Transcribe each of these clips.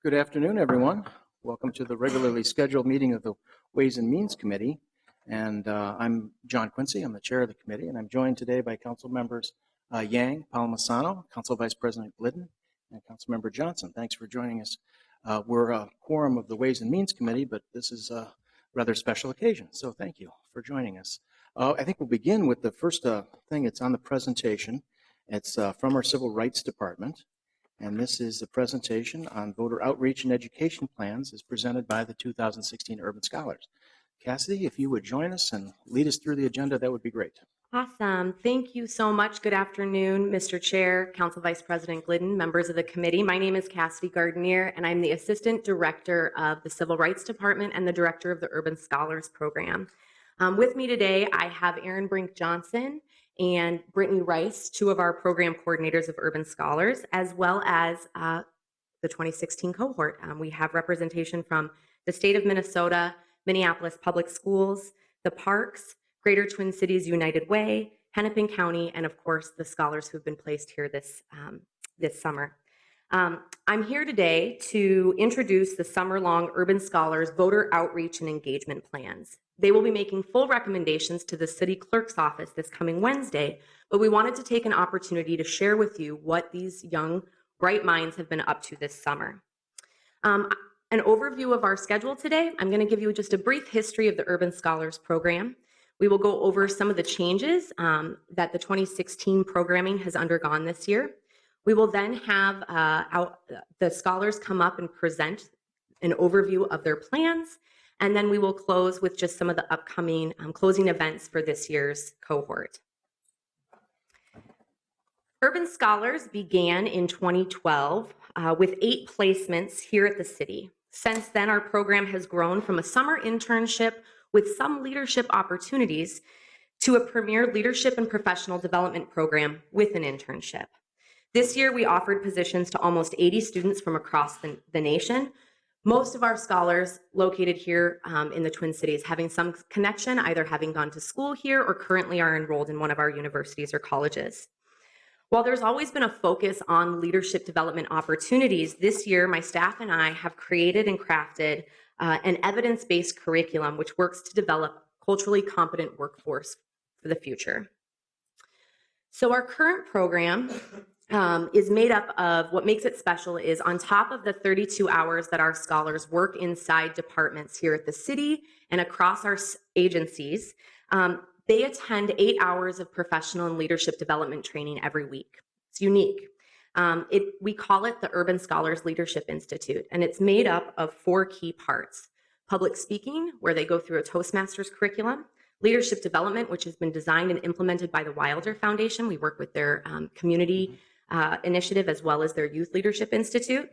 Good afternoon, everyone. Welcome to the regularly scheduled meeting of the Ways and Means Committee. And I'm John Quincy. I'm the chair of the committee, and I'm joined today by Council members Yang, Palmasano, Council Vice President Glidden, and Council Member Johnson. Thanks for joining us. We're a quorum of the Ways and Means Committee, but this is a rather special occasion, so thank you for joining us. I think we'll begin with the first thing. It's on the presentation. It's from our Civil Rights Department. And this is a presentation on voter outreach and education plans as presented by the 2016 Urban Scholars. Cassidy, if you would join us and lead us through the agenda, that would be great. Awesome. Thank you so much. Good afternoon, Mr. Chair, Council Vice President Glidden, members of the committee. My name is Cassidy Gardenier, and I'm the Assistant Director of the Civil Rights Department and the Director of the Urban Scholars Program. With me today, I have Erin Brink Johnson and Brittany Rice, two of our program coordinators of Urban Scholars, as well as the 2016 cohort. We have representation from the state of Minnesota, Minneapolis Public Schools, the Parks, Greater Twin Cities United Way, Hennepin County, and of course the scholars who've been placed here this summer. I'm here today to introduce the summer-long Urban Scholars Voter Outreach and Engagement Plans. They will be making full recommendations to the city clerk's office this coming Wednesday, but we wanted to take an opportunity to share with you what these young, bright minds have been up to this summer. An overview of our schedule today. I'm going to give you just a brief history of the Urban Scholars Program. We will go over some of the changes that the 2016 programming has undergone this year. We will then have the scholars come up and present an overview of their plans, and then we will close with just some of the upcoming closing events for this year's cohort. Urban Scholars began in 2012 with 8 placements here at the city. Since then, our program has grown from a summer internship with some leadership opportunities to a premier leadership and professional development program with an internship. This year, we offered positions to almost 80 students from across the nation. Most of our scholars located here in the Twin Cities having some connection, either having gone to school here or currently are enrolled in one of our universities or colleges. While there's always been a focus on leadership development opportunities, this year my staff and I have created and crafted an evidence-based curriculum which works to develop culturally competent workforce for the future. So our current program is made up of, what makes it special is on top of the 32 hours that our scholars work inside departments here at the city and across our agencies, they attend 8 hours of professional and leadership development training every week. It's unique. We call it the Urban Scholars Leadership Institute, and it's made up of 4 key parts. Public speaking, where they go through a Toastmasters curriculum. Leadership development, which has been designed and implemented by the Wilder Foundation. We work with their community initiative as well as their Youth Leadership Institute.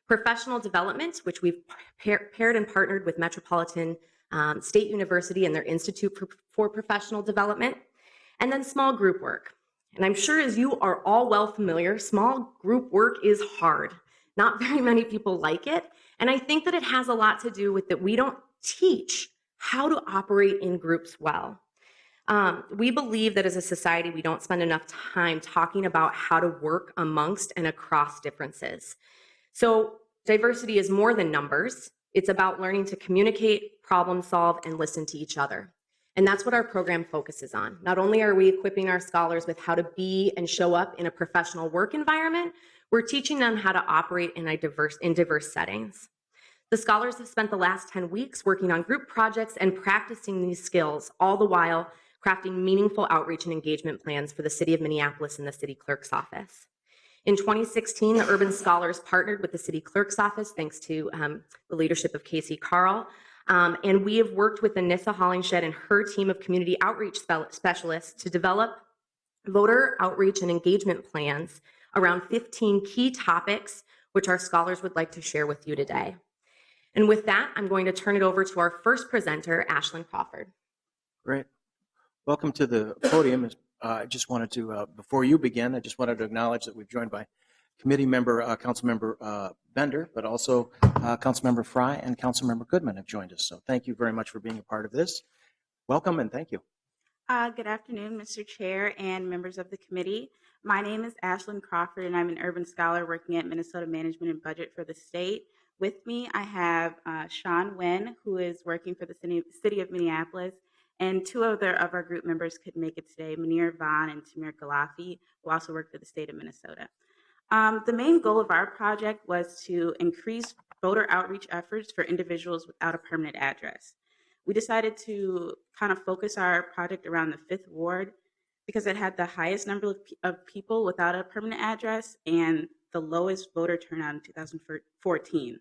Professional development, which we've paired and partnered with Metropolitan State University and their Institute for Professional Development. And then small group work. And I'm sure as you are all well familiar, small group work is hard. Not very many people like it. And I think that it has a lot to do with that we don't teach how to operate in groups well. We believe that as a society, we don't spend enough time talking about how to work amongst and across differences. So diversity is more than numbers. It's about learning to communicate, problem solve, and listen to each other. And that's what our program focuses on. Not only are we equipping our scholars with how to be and show up in a professional work environment, we're teaching them how to operate in diverse settings. The scholars have spent the last 10 weeks working on group projects and practicing these skills, all the while crafting meaningful outreach and engagement plans for the city of Minneapolis and the city clerk's office. In 2016, the Urban Scholars partnered with the city clerk's office, thanks to the leadership of Casey Carl. And we have worked with Anissa Hollingshed and her team of community outreach specialists to develop voter outreach and engagement plans around 15 key topics, which our scholars would like to share with you today. And with that, I'm going to turn it over to our first presenter, Ashlyn Crawford. Great. Welcome to the podium. I just wanted to, before you begin, I just wanted to acknowledge that we're joined by committee member, Councilmember Bender, but also Councilmember Fry and Councilmember Goodman have joined us. So thank you very much for being a part of this. Welcome and thank you. Good afternoon, Mr. Chair and members of the committee. My name is Ashlyn Crawford, and I'm an urban scholar working at Minnesota Management and Budget for the state. With me, I have Sean Nguyen, who is working for the city of Minneapolis, and two other of our group members could make it today, Munir Vaughn and Tamir Galafi, who also work for the state of Minnesota. The main goal of our project was to increase voter outreach efforts for individuals without a permanent address. We decided to kind of focus our project around the Fifth Ward because it had the highest number of people without a permanent address and the lowest voter turnout in 2014.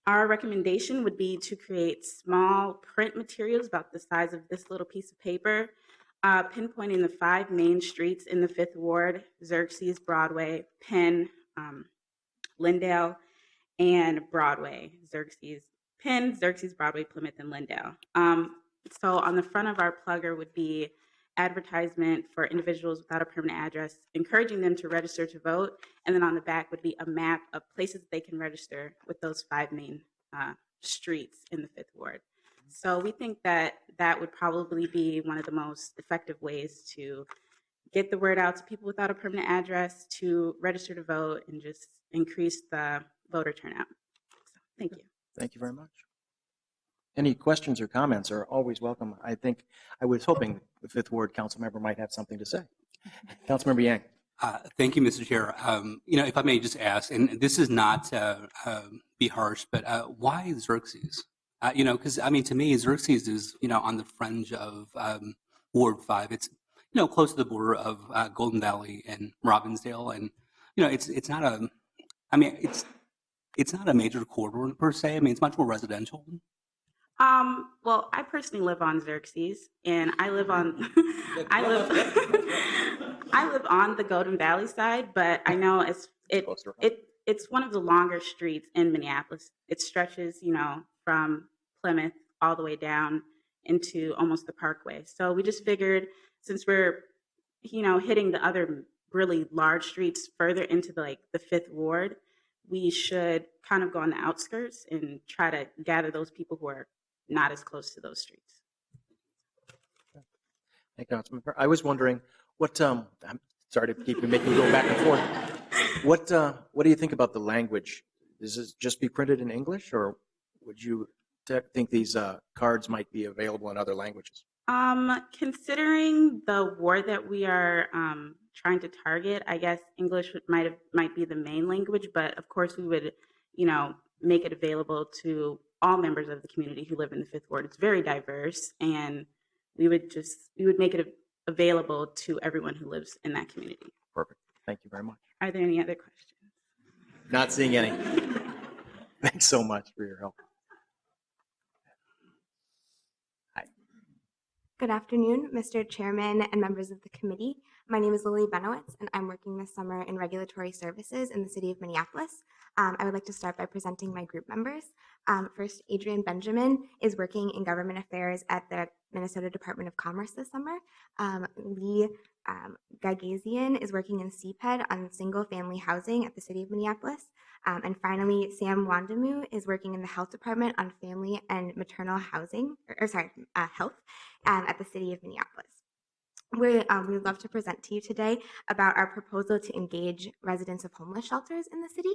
Our recommendation would be to create small print materials about the size of this little piece of paper, pinpointing the 5 main streets in the Fifth Ward: Xerxes, Broadway, Penn, Lindale, and Broadway. Xerxes, Broadway, Plymouth, and Lindale. So on the front of our plugger would be advertisement for individuals without a permanent address, encouraging them to register to vote. And then on the back would be a map of places they can register with those 5 main streets in the Fifth Ward. So we think that that would probably be one of the most effective ways to get the word out to people without a permanent address to register to vote and just increase the voter turnout. So, thank you. Thank you very much. Any questions or comments are always welcome. I was hoping the Fifth Ward council member might have something to say. Councilmember Yang. Thank you, Mr. Chair. If I may just ask, and this is not be harsh, but why Xerxes? Because to me, Xerxes is on the fringe of Ward 5. It's close to the border of Golden Valley and Robbinsdale, and it's not a. It's not a major corridor per se. It's much more residential. Well, I personally live on Xerxes, and I live on I live on the Golden Valley side, but I know it's one of the longer streets in Minneapolis. It stretches, from Plymouth all the way down into almost the Parkway. So we just figured, since we're hitting the other really large streets further into the Fifth Ward, we should kind of go on the outskirts and try to gather those people who are not as close to those streets. Thank you, Councilmember. I was wondering I'm sorry to keep making you go back and forth. What do you think about the language? Does this just be printed in English, or would you think these cards might be available in other languages? Considering the ward that we are trying to target, I guess English might be the main language, but of course we would, make it available to all members of the community who live in the Fifth Ward. It's very diverse, and we would make it available to everyone who lives in that community. Perfect. Thank you very much. Are there any other questions? Not seeing any. Thanks so much for your help. Hi. Good afternoon, Mr. Chairman and members of the committee. My name is Lily Benowitz, and I'm working this summer in regulatory services in the city of Minneapolis. I would like to start by presenting my group members. First, Adrian Benjamin is working in government affairs at the Minnesota Department of Commerce this summer. Lee Gagazian is working in CPED on single-family housing at the city of Minneapolis. And finally, Sam Wandamu is working in the health department on family and maternal housing, health at the city of Minneapolis. We would love to present to you today about our proposal to engage residents of homeless shelters in the city.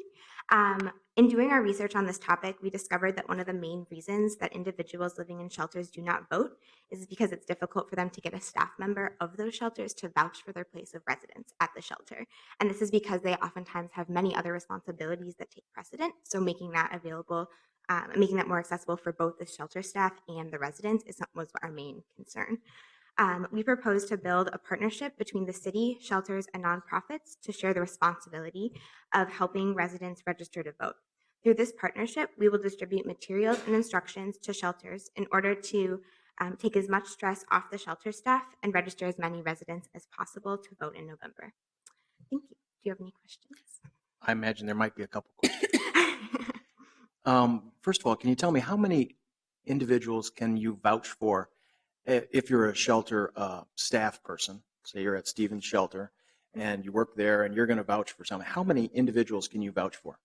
In doing our research on this topic, we discovered that one of the main reasons that individuals living in shelters do not vote is because it's difficult for them to get a staff member of those shelters to vouch for their place of residence at the shelter. And this is because they oftentimes have many other responsibilities that take precedent. So making that more accessible for both the shelter staff and the residents was our main concern. We propose to build a partnership between the city, shelters, and nonprofits to share the responsibility of helping residents register to vote. Through this partnership, we will distribute materials and instructions to shelters in order to take as much stress off the shelter staff and register as many residents as possible to vote in November. Thank you. Do you have any questions? I imagine there might be a couple questions. First of all, can you tell me how many individuals can you vouch for if you're a shelter staff person? Say you're at Stevens Shelter and you work there and you're going to vouch for someone. How many individuals can you vouch for?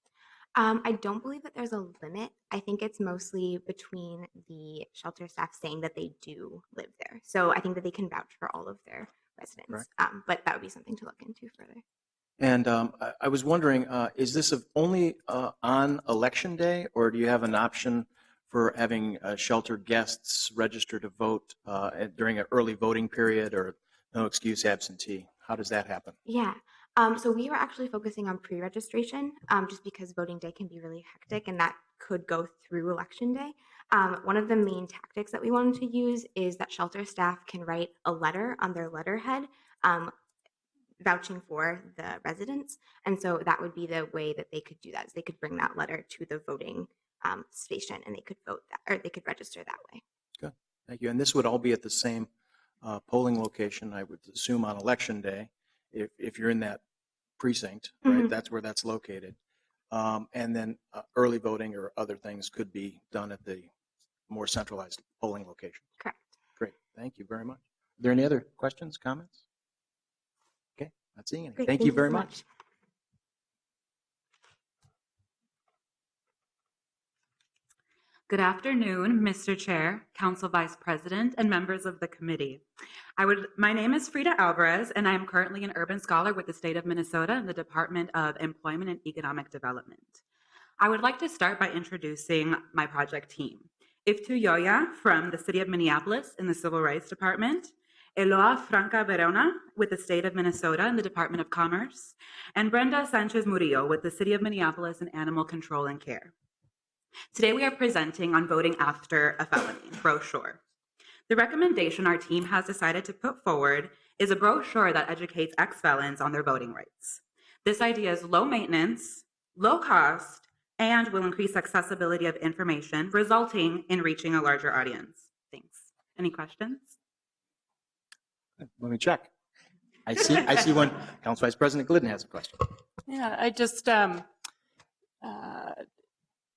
I don't believe that there's a limit. I think it's mostly between the shelter staff saying that they do live there. So I think that they can vouch for all of their residents. Correct. But that would be something to look into further. And I was wondering, is this only on election day, or do you have an option for having sheltered guests register to vote during an early voting period or no excuse absentee? How does that happen? Yeah. So we were actually focusing on pre-registration just because voting day can be really hectic and that could go through election day. One of the main tactics that we wanted to use is that shelter staff can write a letter on their letterhead vouching for the residents. And so that would be the way that they could do that is they could bring that letter to the voting station and they could vote that or they could register that way. Good. Thank you. And this would all be at the same polling location, I would assume, on election day, if you're in that precinct, right? Mhm. That's where that's located. And then early voting or other things could be done at the more centralized polling location. Correct. Great. Thank you very much. Are there any other questions, comments? Okay, not seeing any. Great. Thank you very so much. Good afternoon, Mr. Chair, Council Vice President, and members of the committee. My name is Frida Alvarez, and I am currently an urban scholar with the state of Minnesota in the Department of Employment and Economic Development. I would like to start by introducing my project team. Iftu Yoya from the city of Minneapolis in the Civil Rights Department, Eloa Franca Verona with the state of Minnesota in the Department of Commerce, and Brenda Sanchez Murillo with the city of Minneapolis in Animal Control and Care. Today we are presenting on voting after a felony brochure. The recommendation our team has decided to put forward is a brochure that educates ex-felons on their voting rights. This idea is low maintenance, low cost, and will increase accessibility of information, resulting in reaching a larger audience. Thanks. Any questions? Let me check. I see one. Council Vice President Glidden has a question. Yeah, I just,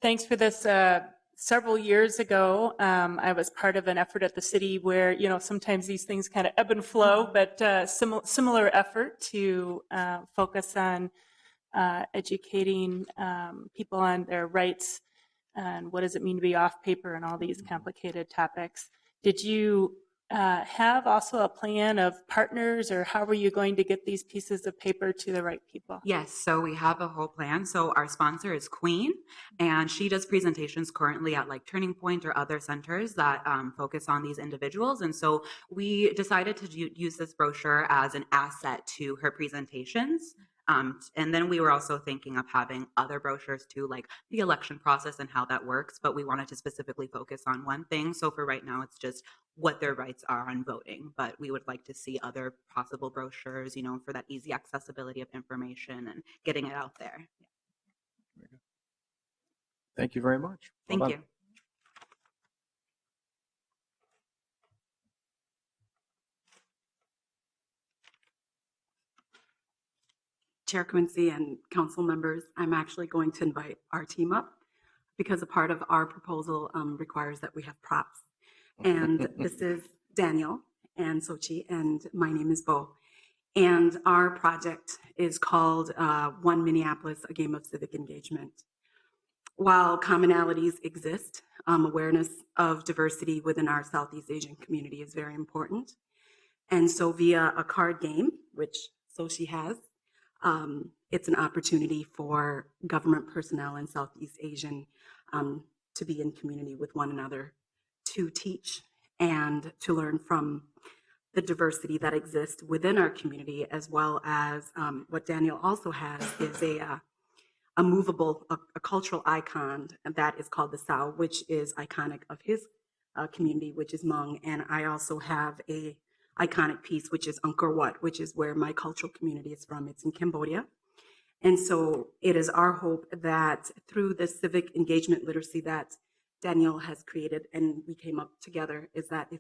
thanks for this. Several years ago, I was part of an effort at the city where, sometimes these things kind of ebb and flow, but similar effort to focus on educating people on their rights and what does it mean to be off paper and all these complicated topics. Did you have also a plan of partners, or how were you going to get these pieces of paper to the right people? Yes, so we have a whole plan. So our sponsor is Queen, and she does presentations currently at like Turning Point or other centers that focus on these individuals. And so we decided to use this brochure as an asset to her presentations. And then we were also thinking of having other brochures too, like the election process and how that works, but we wanted to specifically focus on one thing. So for right now, it's just what their rights are on voting, but we would like to see other possible brochures, for that easy accessibility of information and getting it out there. Yeah. Thank you very much. Well Thank done. you. Chair Quincy and council members, I'm actually going to invite our team up because a part of our proposal requires that we have props. And this is Daniel and Sochi, and my name is Bo. And our project is called One Minneapolis, a Game of Civic Engagement. While commonalities exist, awareness of diversity within our Southeast Asian community is very important. And so via a card game, which Sochi has, it's an opportunity for government personnel in Southeast Asian to be in community with one another, to teach and to learn from the diversity that exists within our community, as well as what Daniel also has is a movable, a cultural icon that is called the Sao, which is iconic of his community, which is Hmong. And I also have a iconic piece, which is Angkor Wat, which is where my cultural community is from. It's in Cambodia. And so it is our hope that through the civic engagement literacy that Daniel has created and we came up together, is that if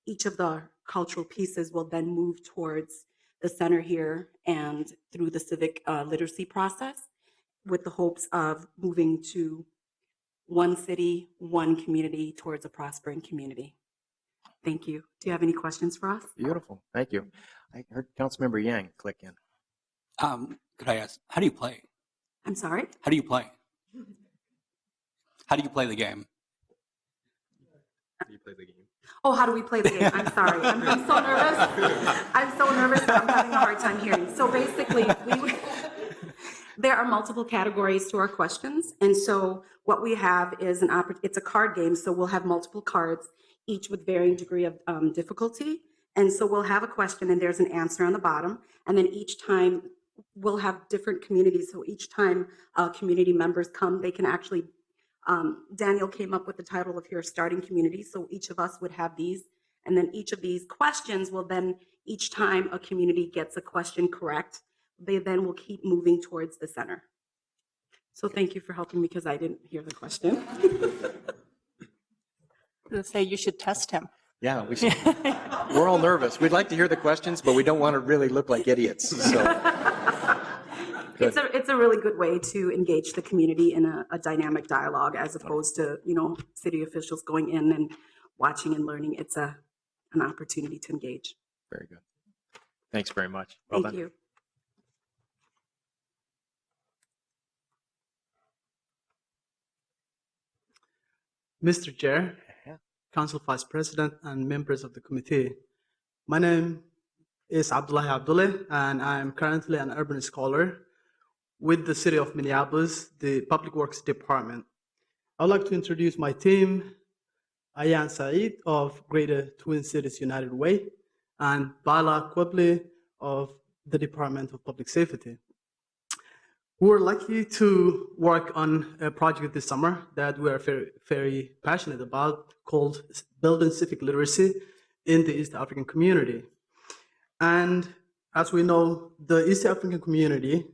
each of the cultural pieces will then move towards the center here and through the civic literacy process, with the hopes of moving to one city, one community towards a prospering community. Thank you. Do you have any questions for us? Beautiful. Thank you. I heard Councilmember Yang click in. Could I ask, how do you play? I'm sorry? How do you play? How do you play the game? Do you play the game? Oh, how do we play the game? I'm sorry. I'm so nervous. I'm so nervous that I'm having a hard time hearing. So basically, there are multiple categories to our questions. And so what we have is it's a card game. So we'll have multiple cards, each with varying degree of difficulty. And so we'll have a question and there's an answer on the bottom. And then each time we'll have different communities. So each time community members come, they can actually, Daniel came up with the title of your starting community. So each of us would have these. And then each of these questions will then, each time a community gets a question correct, they then will keep moving towards the center. So thank you for helping me because I didn't hear the question. I'll say you should test him. Yeah, we should. We're all nervous. We'd like to hear the questions, but we don't want to really look like idiots. So. It's a really good way to engage the community in a dynamic dialogue as opposed to, city officials going in and watching and learning. It's an opportunity to engage. Very good. Thanks very much. Well Thank done. you. Mr. Chair, Council Vice President, and members of the committee. My name is Abdullahi Abdullah, and I'm currently an urban scholar with the City of Minneapolis, the Public Works Department. I'd like to introduce my team, Ayan Saeed of Greater Twin Cities United Way, and Bala Kwebli of the Department of Public Safety. We were lucky to work on a project this summer that we are very, very passionate about called Building Civic Literacy in the East African Community. And as we know, the East African community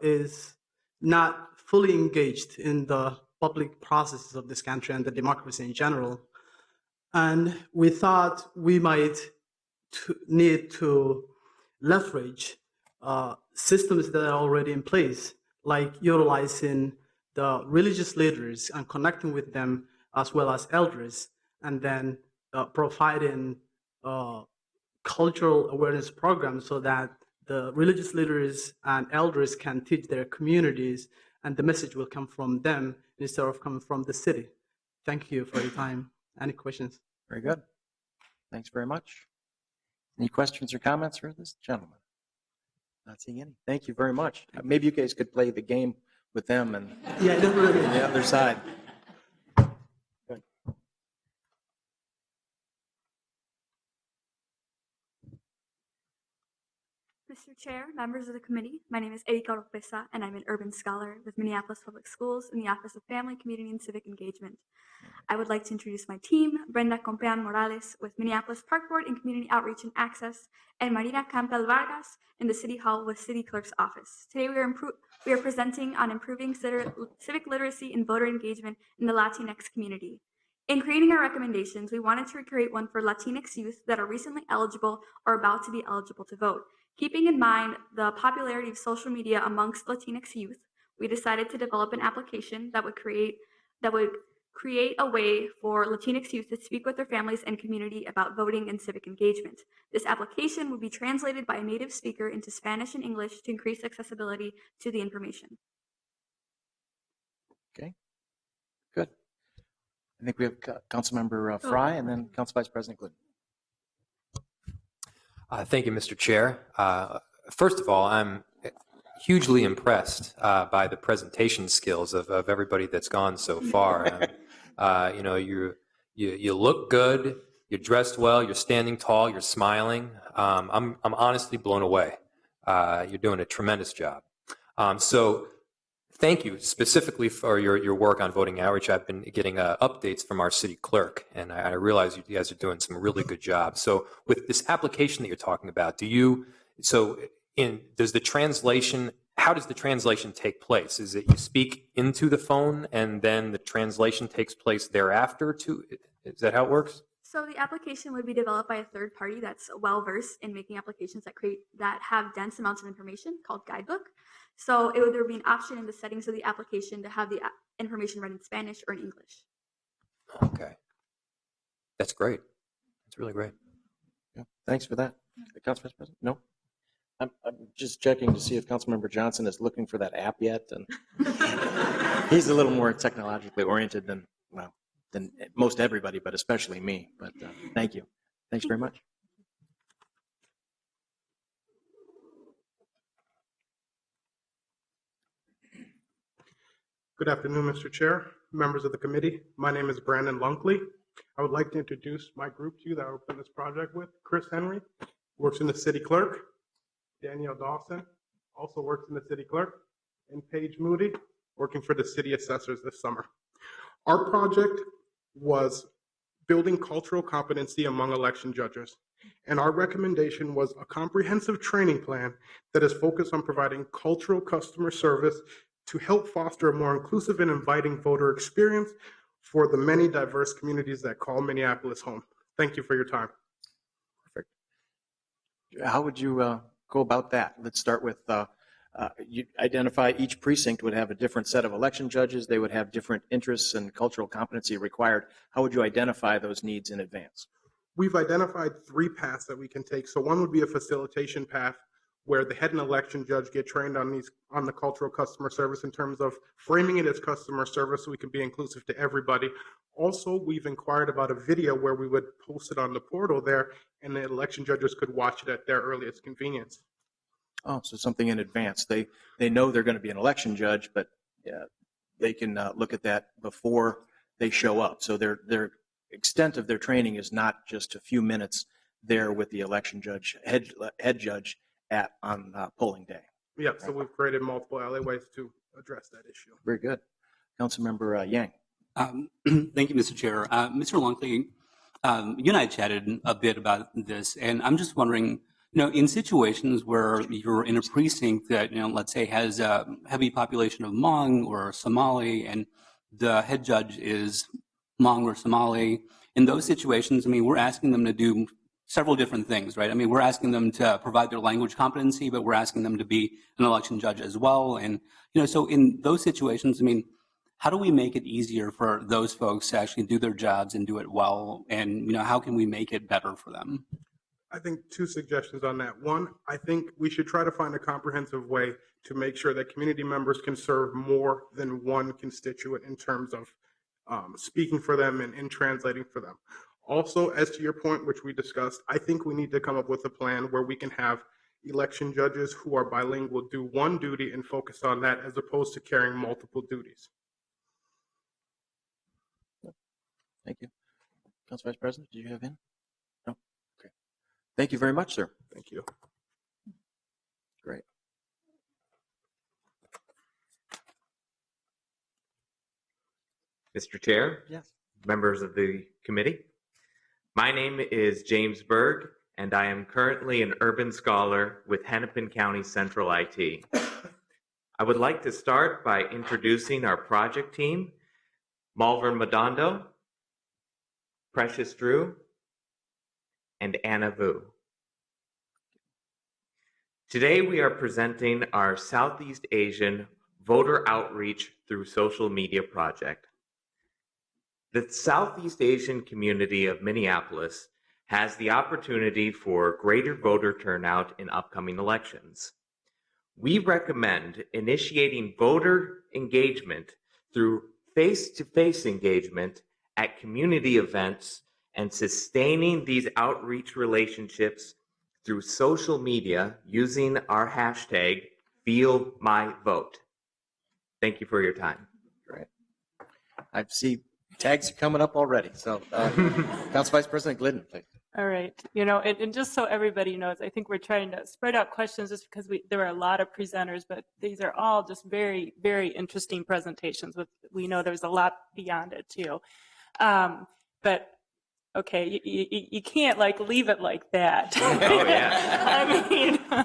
is not fully engaged in the public processes of this country and the democracy in general. And we thought we might need to leverage systems that are already in place, like utilizing the religious leaders and connecting with them as well as elders, and then providing cultural awareness programs so that the religious leaders and elders can teach their communities and the message will come from them instead of coming from the city. Thank you for your time. Any questions? Very good. Thanks very much. Any questions or comments for this gentleman? Not seeing any. Thank you very much. Maybe you guys could play the game with them and Yeah, definitely. on the other side. Good. Mr. Chair, members of the committee, my name is Erika Oropesa, and I'm an urban scholar with Minneapolis Public Schools in the Office of Family, Community, and Civic Engagement. I would like to introduce my team, Brenda Compean Morales with Minneapolis Park Board and Community Outreach and Access, and Marina Campbell Vargas in the City Hall with City Clerk's Office. Today we are presenting on improving civic literacy and voter engagement in the Latinx community. In creating our recommendations, we wanted to create one for Latinx youth that are recently eligible or about to be eligible to vote. Keeping in mind the popularity of social media amongst Latinx youth, we decided to develop an application that would create a way for Latinx youth to speak with their families and community about voting and civic engagement. This application would be translated by a native speaker into Spanish and English to increase accessibility to the information. Okay. Good. I think we have Councilmember Fry and then Council Vice President Glidden. Thank you, Mr. Chair. First of all, I'm hugely impressed by the presentation skills of everybody that's gone so far. You look good, you're dressed well, you're standing tall, you're smiling. I'm honestly blown away. You're doing a tremendous job. So thank you specifically for your work on voting outreach. I've been getting updates from our city clerk, and I realize you guys are doing some really good jobs. So with this application that you're talking about, how does the translation take place? Is it you speak into the phone and then the translation takes place thereafter too? Is that how it works? So the application would be developed by a third party that's well-versed in making applications that have dense amounts of information called Guidebook. So there would be an option in the settings of the application to have the information read in Spanish or in English. Okay. That's great. That's really great. Yeah, thanks for that. Council Vice President? No? I'm just checking to see if Councilmember Johnson is looking for that app yet. And he's a little more technologically oriented than, well, than most everybody, but especially me. But thank you. Thanks very much. Good afternoon, Mr. Chair, members of the committee. My name is Brandon Lunkley. I would like to introduce my group to you that I work on this project with. Chris Henry works in the city clerk. Danielle Dawson also works in the city clerk. And Paige Moody working for the city assessors this summer. Our project was building cultural competency among election judges. And our recommendation was a comprehensive training plan that is focused on providing cultural customer service to help foster a more inclusive and inviting voter experience for the many diverse communities that call Minneapolis home. Thank you for your time. Perfect. How would you go about that? Let's start with you identify each precinct would have a different set of election judges. They would have different interests and cultural competency required. How would you identify those needs in advance? We've identified 3 paths that we can take. So one would be a facilitation path where the head and election judge get trained on the cultural customer service in terms of framing it as customer service so we can be inclusive to everybody. Also, we've inquired about a video where we would post it on the portal there and the election judges could watch it at their earliest convenience. Oh, so something in advance. They know they're going to be an election judge, but they can look at that before they show up. So their extent of their training is not just a few minutes there with the election judge, head judge on polling day. Yeah, so we've created multiple alleyways to address that issue. Very good. Councilmember Yang. Thank you, Mr. Chair. Mr. Longley, you and I chatted a bit about this, and I'm just wondering, in situations where you're in a precinct that, let's say has a heavy population of Hmong or Somali, and the head judge is Hmong or Somali, in those situations, we're asking them to do several different things, right? We're asking them to provide their language competency, but we're asking them to be an election judge as well. And, so in those situations, how do we make it easier for those folks to actually do their jobs and do it well? And, how can we make it better for them? I think 2 suggestions on that. One, I think we should try to find a comprehensive way to make sure that community members can serve more than one constituent in terms of speaking for them and translating for them. Also, as to your point, which we discussed, I think we need to come up with a plan where we can have election judges who are bilingual do one duty and focus on that as opposed to carrying multiple duties. Thank you. Council Vice President, do you have in? No? Okay. Thank you very much, sir. Thank you. Great. Mr. Chair, yes. Members of the committee, my name is James Berg, and I am currently an urban scholar with Hennepin County Central IT. I would like to start by introducing our project team, Malvern Madondo, Precious Drew, and Anna Vu. Today we are presenting our Southeast Asian voter outreach through social media project. The Southeast Asian community of Minneapolis has the opportunity for greater voter turnout in upcoming elections. We recommend initiating voter engagement through face-to-face engagement at community events and sustaining these outreach relationships through social media using our hashtag #FeelMyVote. Thank you for your time. Great. I see tags are coming up already. So, Council Vice President Glidden, please. All right. And just so everybody knows, I think we're trying to spread out questions just because there are a lot of presenters, but these are all just very, very interesting presentations. We know there's a lot beyond it too. But okay, you can't leave it like that. Oh, yeah.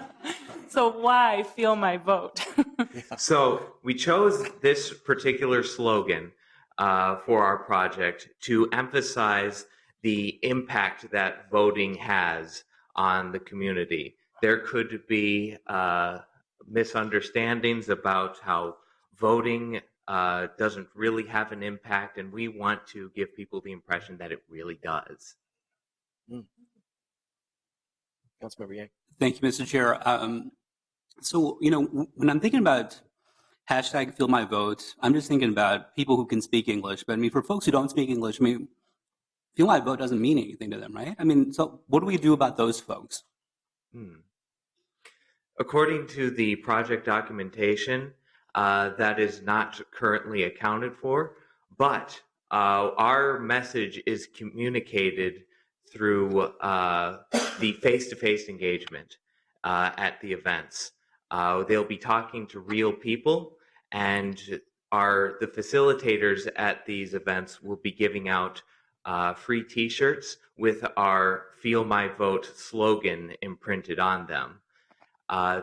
So why Feel My Vote? So we chose this particular slogan for our project to emphasize the impact that voting has on the community. There could be misunderstandings about how voting doesn't really have an impact, and we want to give people the impression that it really does. Councilmember Yang. Thank you, Mr. Chair. So, when I'm thinking about hashtag feel my vote, I'm just thinking about people who can speak English. But I mean, for folks who don't speak English, I mean, feel my vote doesn't mean anything to them, right? I mean, so what do we do about those folks? According to the project documentation, that is not currently accounted for, but our message is communicated through the face-to-face engagement at the events. They'll be talking to real people, and the facilitators at these events will be giving out free T-shirts with our "Feel My Vote" slogan imprinted on them.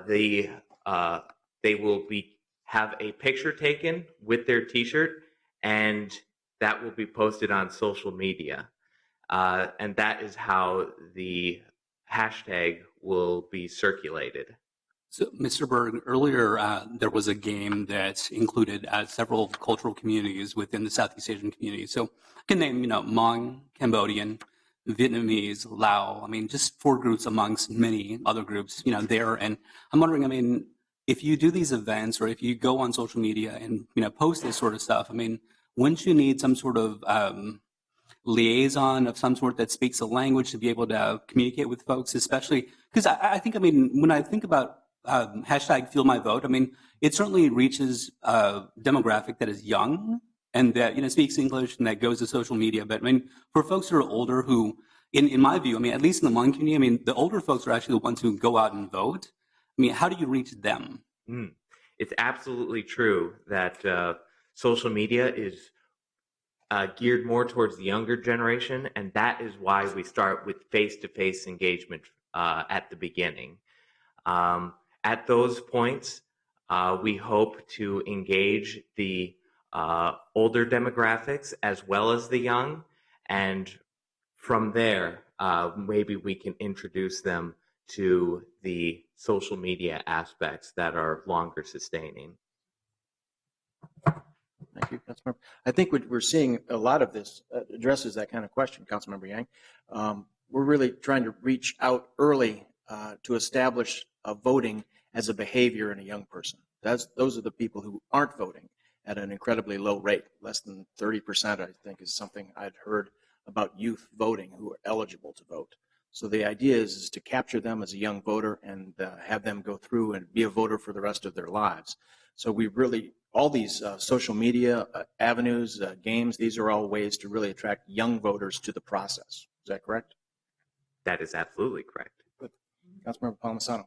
They will have a picture taken with their T-shirt, and that will be posted on social media. And that is how the hashtag will be circulated. So, Mr. Berg, earlier there was a game that included several cultural communities within the Southeast Asian community. So I can name, Hmong, Cambodian, Vietnamese, Lao. I mean, just 4 groups amongst many other groups, there. And I'm wondering, I mean, if you do these events or if you go on social media and, post this sort of stuff, I mean, wouldn't you need some sort of liaison of some sort that speaks a language to be able to communicate with folks, especially because I think, I mean, when I think about hashtag feel my vote, I mean, it certainly reaches a demographic that is young and that, speaks English and that goes to social media. But I mean, for folks who are older who, in my view, I mean, at least in the Hmong community, I mean, the older folks are actually the ones who go out and vote. I mean, how do you reach them? It's absolutely true that social media is geared more towards the younger generation, and that is why we start with face-to-face engagement at the beginning. At those points, we hope to engage the older demographics as well as the young, and from there, maybe we can introduce them to the social media aspects that are longer sustaining. Thank you, Councilmember. I think what we're seeing a lot of this addresses that kind of question, Councilmember Yang. We're really trying to reach out early to establish voting as a behavior in a young person. Those are the people who aren't voting at an incredibly low rate. Less than 30%, I think, is something I'd heard about youth voting who are eligible to vote. So the idea is to capture them as a young voter and have them go through and be a voter for the rest of their lives. So we really, all these social media avenues, games, these are all ways to really attract young voters to the process. Is that correct? That is absolutely correct. Good. Councilmember Palmisano.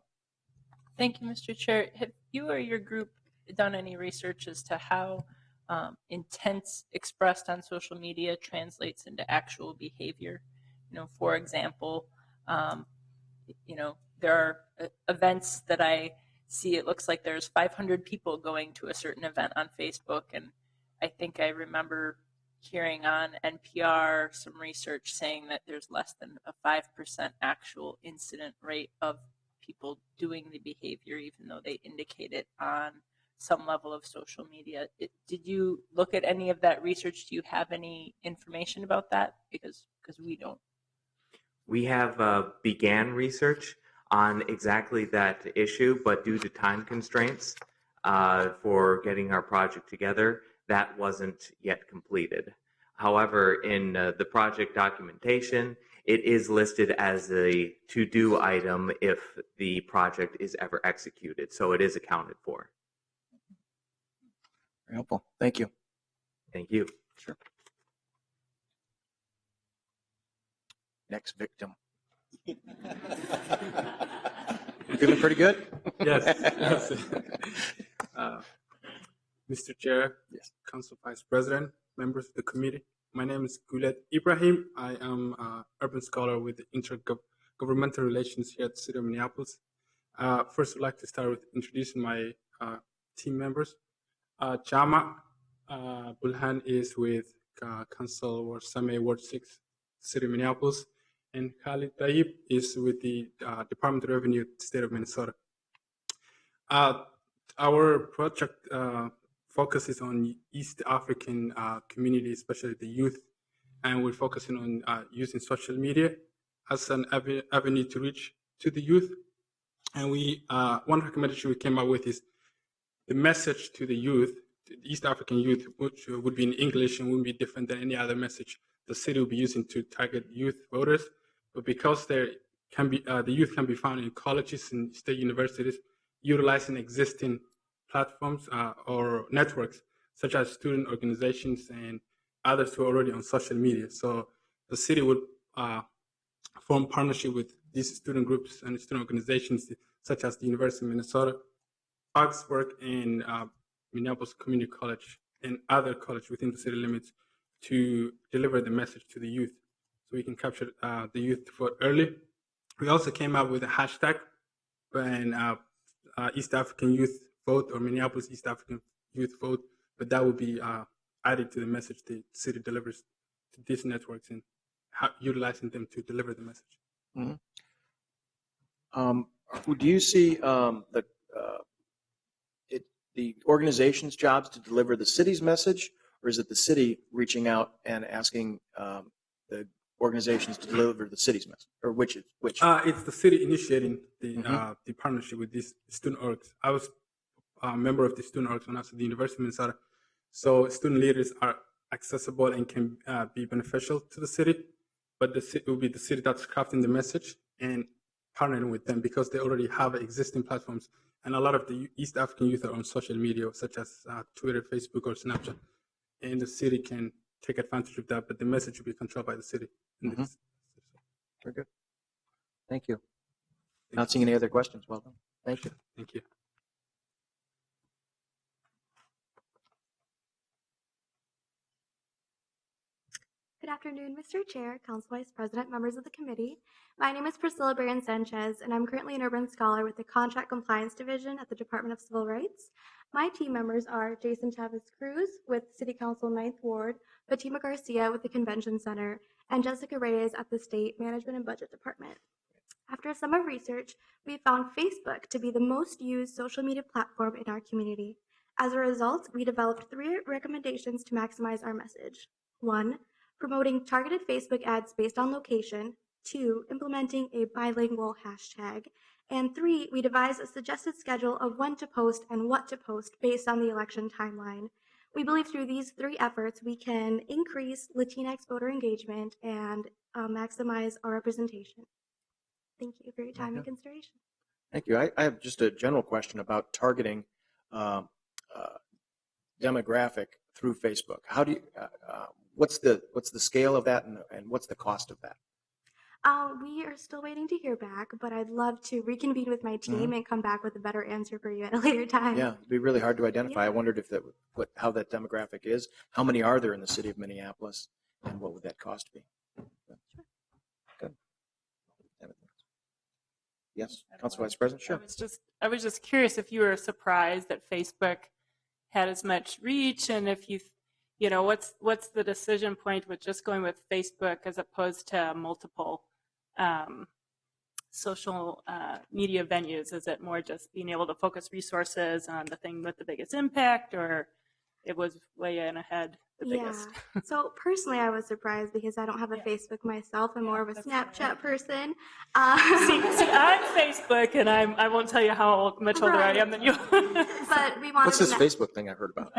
Thank you, Mr. Chair. Have you or your group done any research as to how intent expressed on social media translates into actual behavior? For example, there are events that I see. It looks like there's 500 people going to a certain event on Facebook, and I think I remember hearing on NPR some research saying that there's less than a 5% actual incident rate of people doing the behavior, even though they indicate it on some level of social media. Did you look at any of that research? Do you have any information about that? Because we don't. We have began research on exactly that issue, but due to time constraints for getting our project together, that wasn't yet completed. However, in the project documentation, it is listed as a to-do item if the project is ever executed, so it is accounted for. Very helpful. Thank you. Thank you. Sure. Next victim. Feeling pretty good? Yes. Mr. Chair, yes. Council Vice President, members of the committee. My name is Gulet Ibrahim. I am an urban scholar with intergovernmental relations here at the City of Minneapolis. First, I'd like to start with introducing my team members. Chama Bulhan is with Council Ward Same Ward 6, City of Minneapolis, and Khalid Taib is with the Department of Revenue, State of Minnesota. Our project focuses on East African community, especially the youth, and we're focusing on using social media as an avenue to reach to the youth. And we one recommendation we came up with is the message to the youth, the East African youth, which would be in English and wouldn't be different than any other message the city will be using to target youth voters. But because there can be the youth can be found in colleges and state universities, utilizing existing platforms or networks such as student organizations and others who are already on social media. So the city would form partnership with these student groups and student organizations such as the University of Minnesota, Augsburg, and Minneapolis Community College, and other colleges within the city limits to deliver the message to the youth. So we can capture the youth to vote early. We also came up with a hashtag when East African Youth Vote or Minneapolis East African Youth Vote, but that would be added to the message the city delivers to these networks and utilizing them to deliver the message. Mhm. Do you see the organization's jobs to deliver the city's message, or is it the city reaching out and asking the organizations to deliver the city's message, or which? It's the city initiating the partnership with these student orgs. I was a member of the student orgs when I was at the University of Minnesota. So student leaders are accessible and can be beneficial to the city, but it will be the city that's crafting the message and partnering with them because they already have existing platforms. And a lot of the East African youth are on social media, such as Twitter, Facebook, or Snapchat. And the city can take advantage of that, but the message will be controlled by the city. Very good. Thank you. Not seeing any other questions. Welcome. Thank you. Thank you. Good afternoon, Mr. Chair, Council Vice President, members of the committee. My name is Priscilla Barron Sanchez, and I'm currently an urban scholar with the Contract Compliance Division at the Department of Civil Rights. My team members are Jason Chavez Cruz with City Council 9th Ward, Fatima Garcia with the Convention Center, and Jessica Reyes at the State Management and Budget Department. After a summer research, we found Facebook to be the most used social media platform in our community. As a result, we developed 3 recommendations to maximize our message. 1, promoting targeted Facebook ads based on location. 2, implementing a bilingual hashtag. And 3, we devised a suggested schedule of when to post and what to post based on the election timeline. We believe through these 3 efforts, we can increase Latinx voter engagement and maximize our representation. Thank you for your time and consideration. Thank you. I have just a general question about targeting demographic through Facebook. How do you, what's the scale of that, and what's the cost of that? We are still waiting to hear back, but I'd love to reconvene with my team and come back with a better answer for you at a later time. Yeah, it'd be really hard to identify. I wondered if how that demographic is. How many are there in the city of Minneapolis, and what would that cost be? Good. Yes, Council Vice President. Sure. I was just curious if you were surprised that Facebook had as much reach, and if you know, what's the decision point with just going with Facebook as opposed to multiple social media venues? Is it more just being able to focus resources on the thing with the biggest impact, or it was way in ahead the biggest? Yeah. So personally, I was surprised because I don't have a Facebook myself. I'm more of a Snapchat person. See, I'm Facebook, and I won't tell you how much older I am than you. But we wanted What's this Facebook thing I heard about?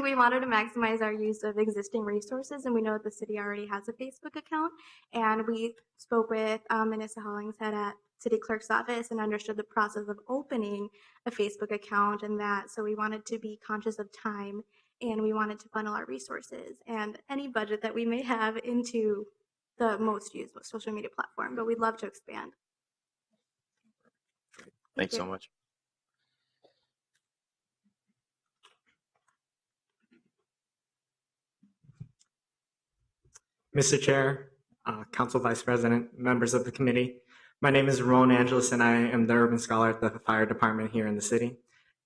We wanted to maximize our use of existing resources, and we know that the city already has a Facebook account. And we spoke with Minister Hollingshead at City Clerk's office and understood the process of opening a Facebook account and that. So we wanted to be conscious of time, and we wanted to funnel our resources and any budget that we may have into the most used social media platform, but we'd love to expand. Thanks so much. Mr. Chair, Council Vice President, members of the committee, my name is Ramon Angeles, and I am the urban scholar at the fire department here in the city.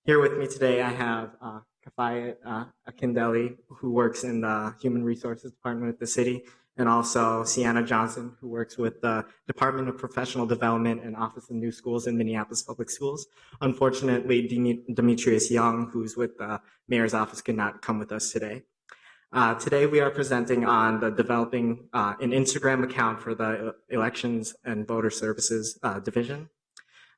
Here with me today, I have Kafayat Akindele, who works in the Human Resources Department at the city, and also Sienna Johnson, who works with the Department of Professional Development and Office of New Schools in Minneapolis Public Schools. Unfortunately, Demetrius Young, who's with the Mayor's Office, could not come with us today. Today, we are presenting on the developing an Instagram account for the Elections and Voter Services Division.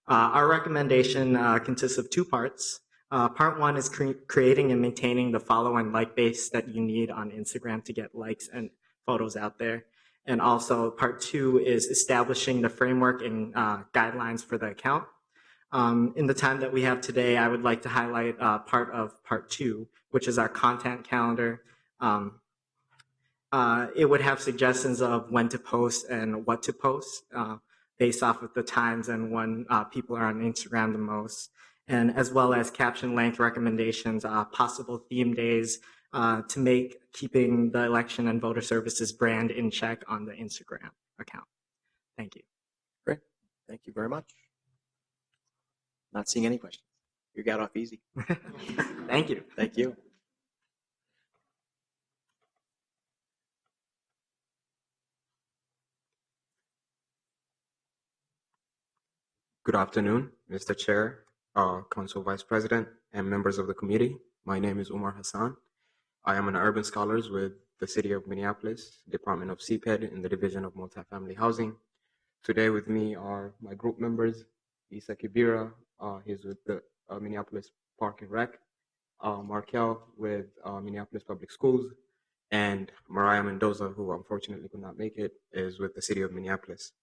Our recommendation consists of two parts. Part one is creating and maintaining the follow and like base that you need on Instagram to get likes and photos out there. And also part two is establishing the framework and guidelines for the account. In the time that we have today, I would like to highlight part of part two, which is our content calendar. It would have suggestions of when to post and what to post based off of the times and when people are on Instagram the most, and as well as caption length recommendations, possible theme days to make keeping the election and voter services brand in check on the Instagram account. Thank you. Great. Thank you very much. Not seeing any questions. You got off easy. Thank you. Thank you. Good afternoon, Mr. Chair, Council Vice President, and members of the committee. My name is Umar Hassan. I am an urban scholar with the City of Minneapolis, Department of CPED in the Division of Multifamily Housing. Today with me are my group members, Isa Kibira, he's with the Minneapolis Park and Rec, Markel with Minneapolis Public Schools, and Mariah Mendoza, who unfortunately could not make it, is with the City of Minneapolis.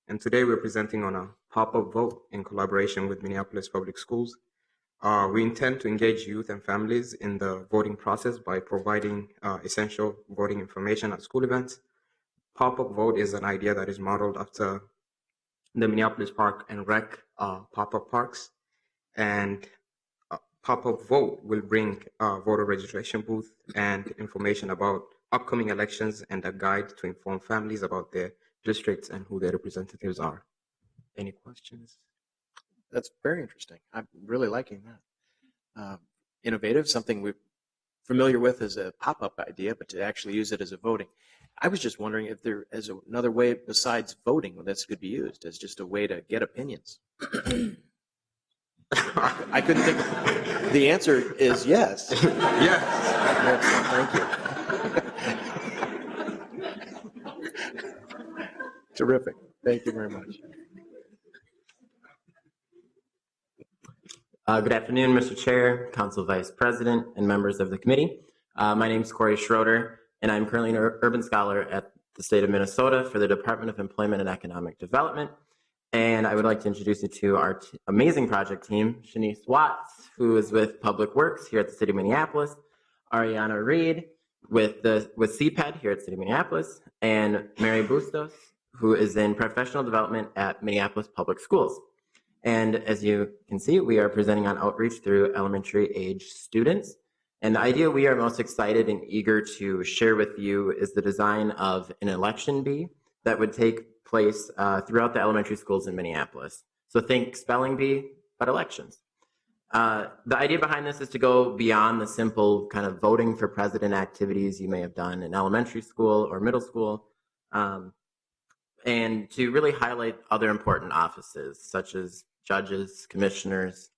And today we're presenting on a pop-up vote in collaboration with Minneapolis Public Schools. We intend to engage youth and families in the voting process by providing essential voting information at school events. Pop-up vote is an idea that is modeled after the Minneapolis Park and Rec pop-up parks. And pop-up vote will bring a voter registration booth and information about upcoming elections and a guide to inform families about their districts and who their representatives are. Any questions? That's very interesting. I'm really liking that. Innovative, something we're familiar with as a pop-up idea, but to actually use it as a voting. I was just wondering if there is another way besides voting this could be used as just a way to get opinions. I couldn't think of, the answer is yes. Yes. Thank you. Terrific. Thank you very much. Good afternoon, Mr. Chair, Council Vice President, and members of the committee. My name is Corey Schroeder, and I'm currently an urban scholar at the state of Minnesota for the Department of Employment and Economic Development. And I would like to introduce you to our amazing project team, Shanice Watts, who is with Public Works here at the City of Minneapolis, Ariana Reed with CPED here at the City of Minneapolis, and Mary Bustos, who is in professional development at Minneapolis Public Schools. And as you can see, we are presenting on outreach through elementary age students. And the idea we are most excited and eager to share with you is the design of an election bee that would take place throughout the elementary schools in Minneapolis. So think spelling bee, but elections. The idea behind this is to go beyond the simple kind of voting for president activities you may have done in elementary school or middle school, and to really highlight other important offices such as judges, commissioners,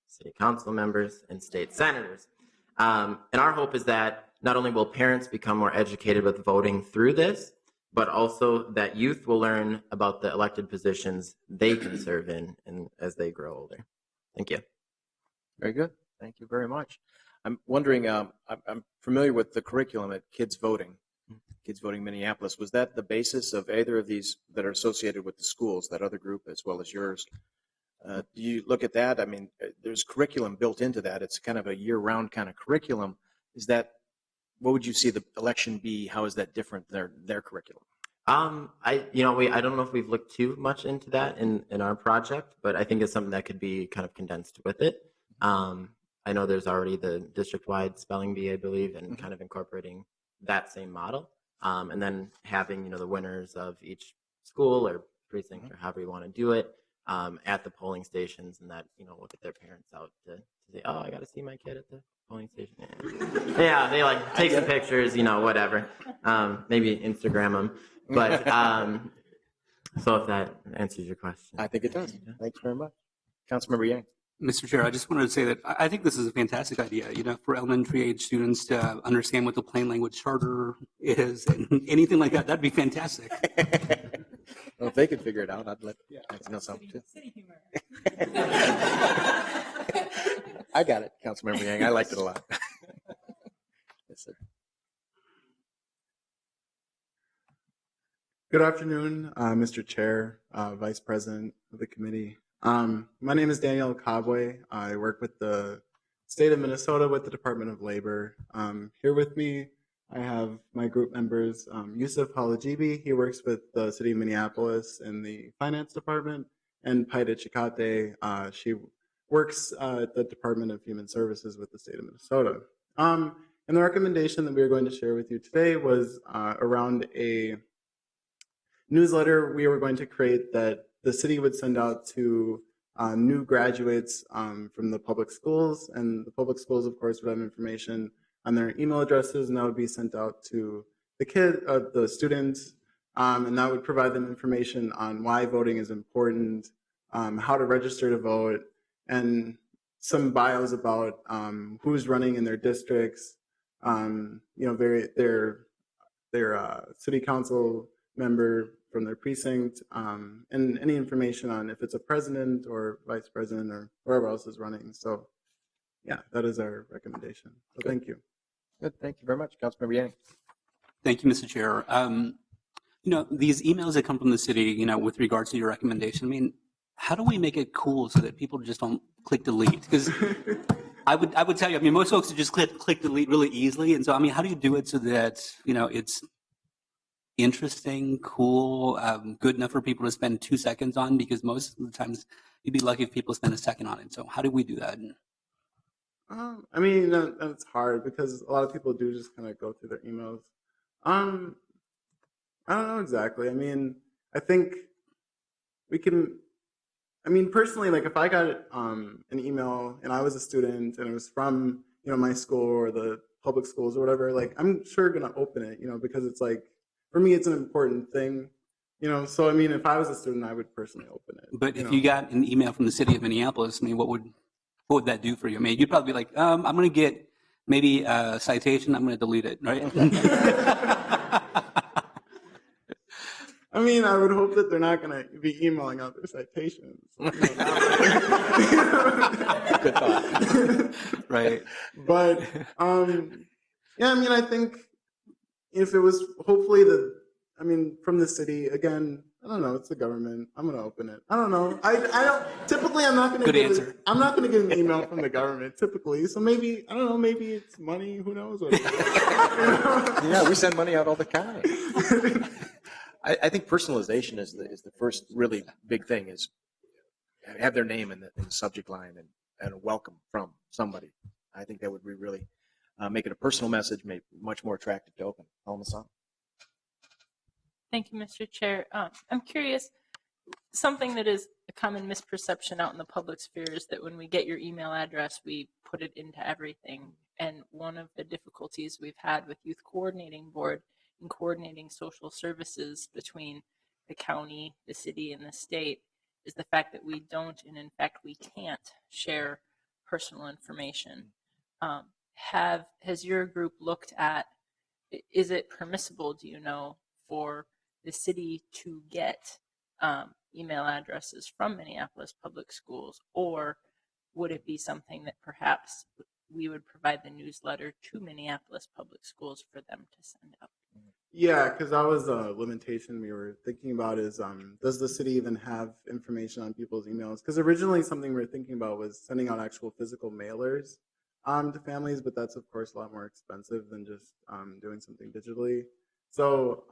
city council members, and state senators. And our hope is that not only will parents become more educated with voting through this, but also that youth will learn about the elected positions they can serve in as they grow older. Thank you. Very good. Thank you very much. I'm wondering, I'm familiar with the curriculum at Kids Voting Minneapolis. Was that the basis of either of these that are associated with the schools, that other group as well as yours? Do you look at that? I mean, there's curriculum built into that. It's kind of a year-round kind of curriculum. Is that, what would you see the election be? How is that different, their curriculum? I don't know if we've looked too much into that in our project, but I think it's something that could be kind of condensed with it. I know there's already the district-wide spelling bee, I believe, and kind of incorporating that same model. And then having, the winners of each school or precinct or however you want to do it at the polling stations, and that, look at their parents out to say, oh, I got to see my kid at the polling station. Yeah, they like take some pictures, whatever. Maybe Instagram them. But so if that answers your question. I think it does. Thanks very much. Councilmember Yang. Mr. Chair, I just wanted to say that I think this is a fantastic idea, for elementary age students to understand what the plain language charter is and anything like that. That'd be fantastic. Well, if they could figure it out, I'd like to know something too. City humor. I got it, Councilmember Yang. I liked it a lot. Yes, sir. Good afternoon, Mr. Chair, Vice President of the committee. My name is Daniel Cobway. I work with the state of Minnesota with the Department of Labor. Here with me, I have my group members, Yusuf Halajibi. He works with the city of Minneapolis in the finance department, and Paida Chikate. She works at the Department of Human Services with the state of Minnesota. And the recommendation that we are going to share with you today was around a newsletter we were going to create that the city would send out to new graduates from the public schools, and the public schools, of course, would have information on their email addresses, and that would be sent out to the students, and that would provide them information on why voting is important, how to register to vote, and some bios about who's running in their districts, their city council member from their precinct, and any information on if it's a president or vice president or whoever else is running. So yeah, that is our recommendation. So Good. thank you. Good. Thank you very much, Councilmember Yang. Thank you, Mr. Chair. These emails that come from the city, with regards to your recommendation, I mean, how do we make it cool so that people just don't click delete? Because I would tell you, I mean, most folks just click delete really easily. And so, I mean, how do you do it so that, it's interesting, cool, good enough for people to spend 2 seconds on? Because most of the times you'd be lucky if people spend a second on it. So how do we do that? I mean, that's hard because a lot of people do just kind of go through their emails. I don't know exactly. I mean, I think we can. I mean, personally, like if I got an email and I was a student and it was from my school or the public schools or whatever, like I'm sure gonna open it, because it's like for me it's an important thing, So I mean, if I was a student, I would personally open it. But if you got an email from the city of Minneapolis, I mean, what would that do for you? I mean, you'd probably be like, I'm going to get maybe a citation. I'm going to delete it, right? I mean, I would hope that they're not going to be emailing out their citations. Good thought. Right. But yeah, I mean, I think if it was hopefully from the city, again, I don't know, it's the government. I'm going to open it. I don't know. I don't, typically I'm not going to get an email from the government typically. So maybe, I don't know, maybe it's money, who knows? Yeah, we send money out all the time. I think personalization is the first really big thing, is have their name in the subject line and a welcome from somebody. I think that would really make it a personal message, make it much more attractive to open. Alma-san. Thank you, Mr. Chair. I'm curious, something that is a common misperception out in the public sphere is that when we get your email address, we put it into everything. And one of the difficulties we've had with Youth Coordinating Board in coordinating social services between the county, the city, and the state is the fact that we don't, and in fact we can't, share personal information. Has your group looked at, is it permissible, do you know, for the city to get email addresses from Minneapolis public schools, or would it be something that perhaps we would provide the newsletter to Minneapolis public schools for them to send out? Yeah, because that was a limitation we were thinking about is, does the city even have information on people's emails? Because originally something we were thinking about was sending out actual physical mailers to families, but that's of course a lot more expensive than just doing something digitally. So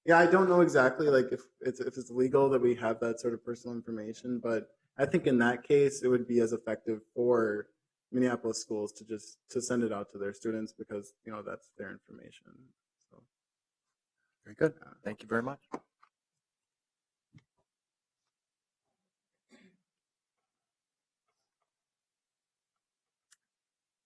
yeah, I don't know exactly like if it's legal that we have that sort of personal information, but I think in that case it would be as effective for Minneapolis schools to send it out to their students because that's their information. So very good. Thank you very much.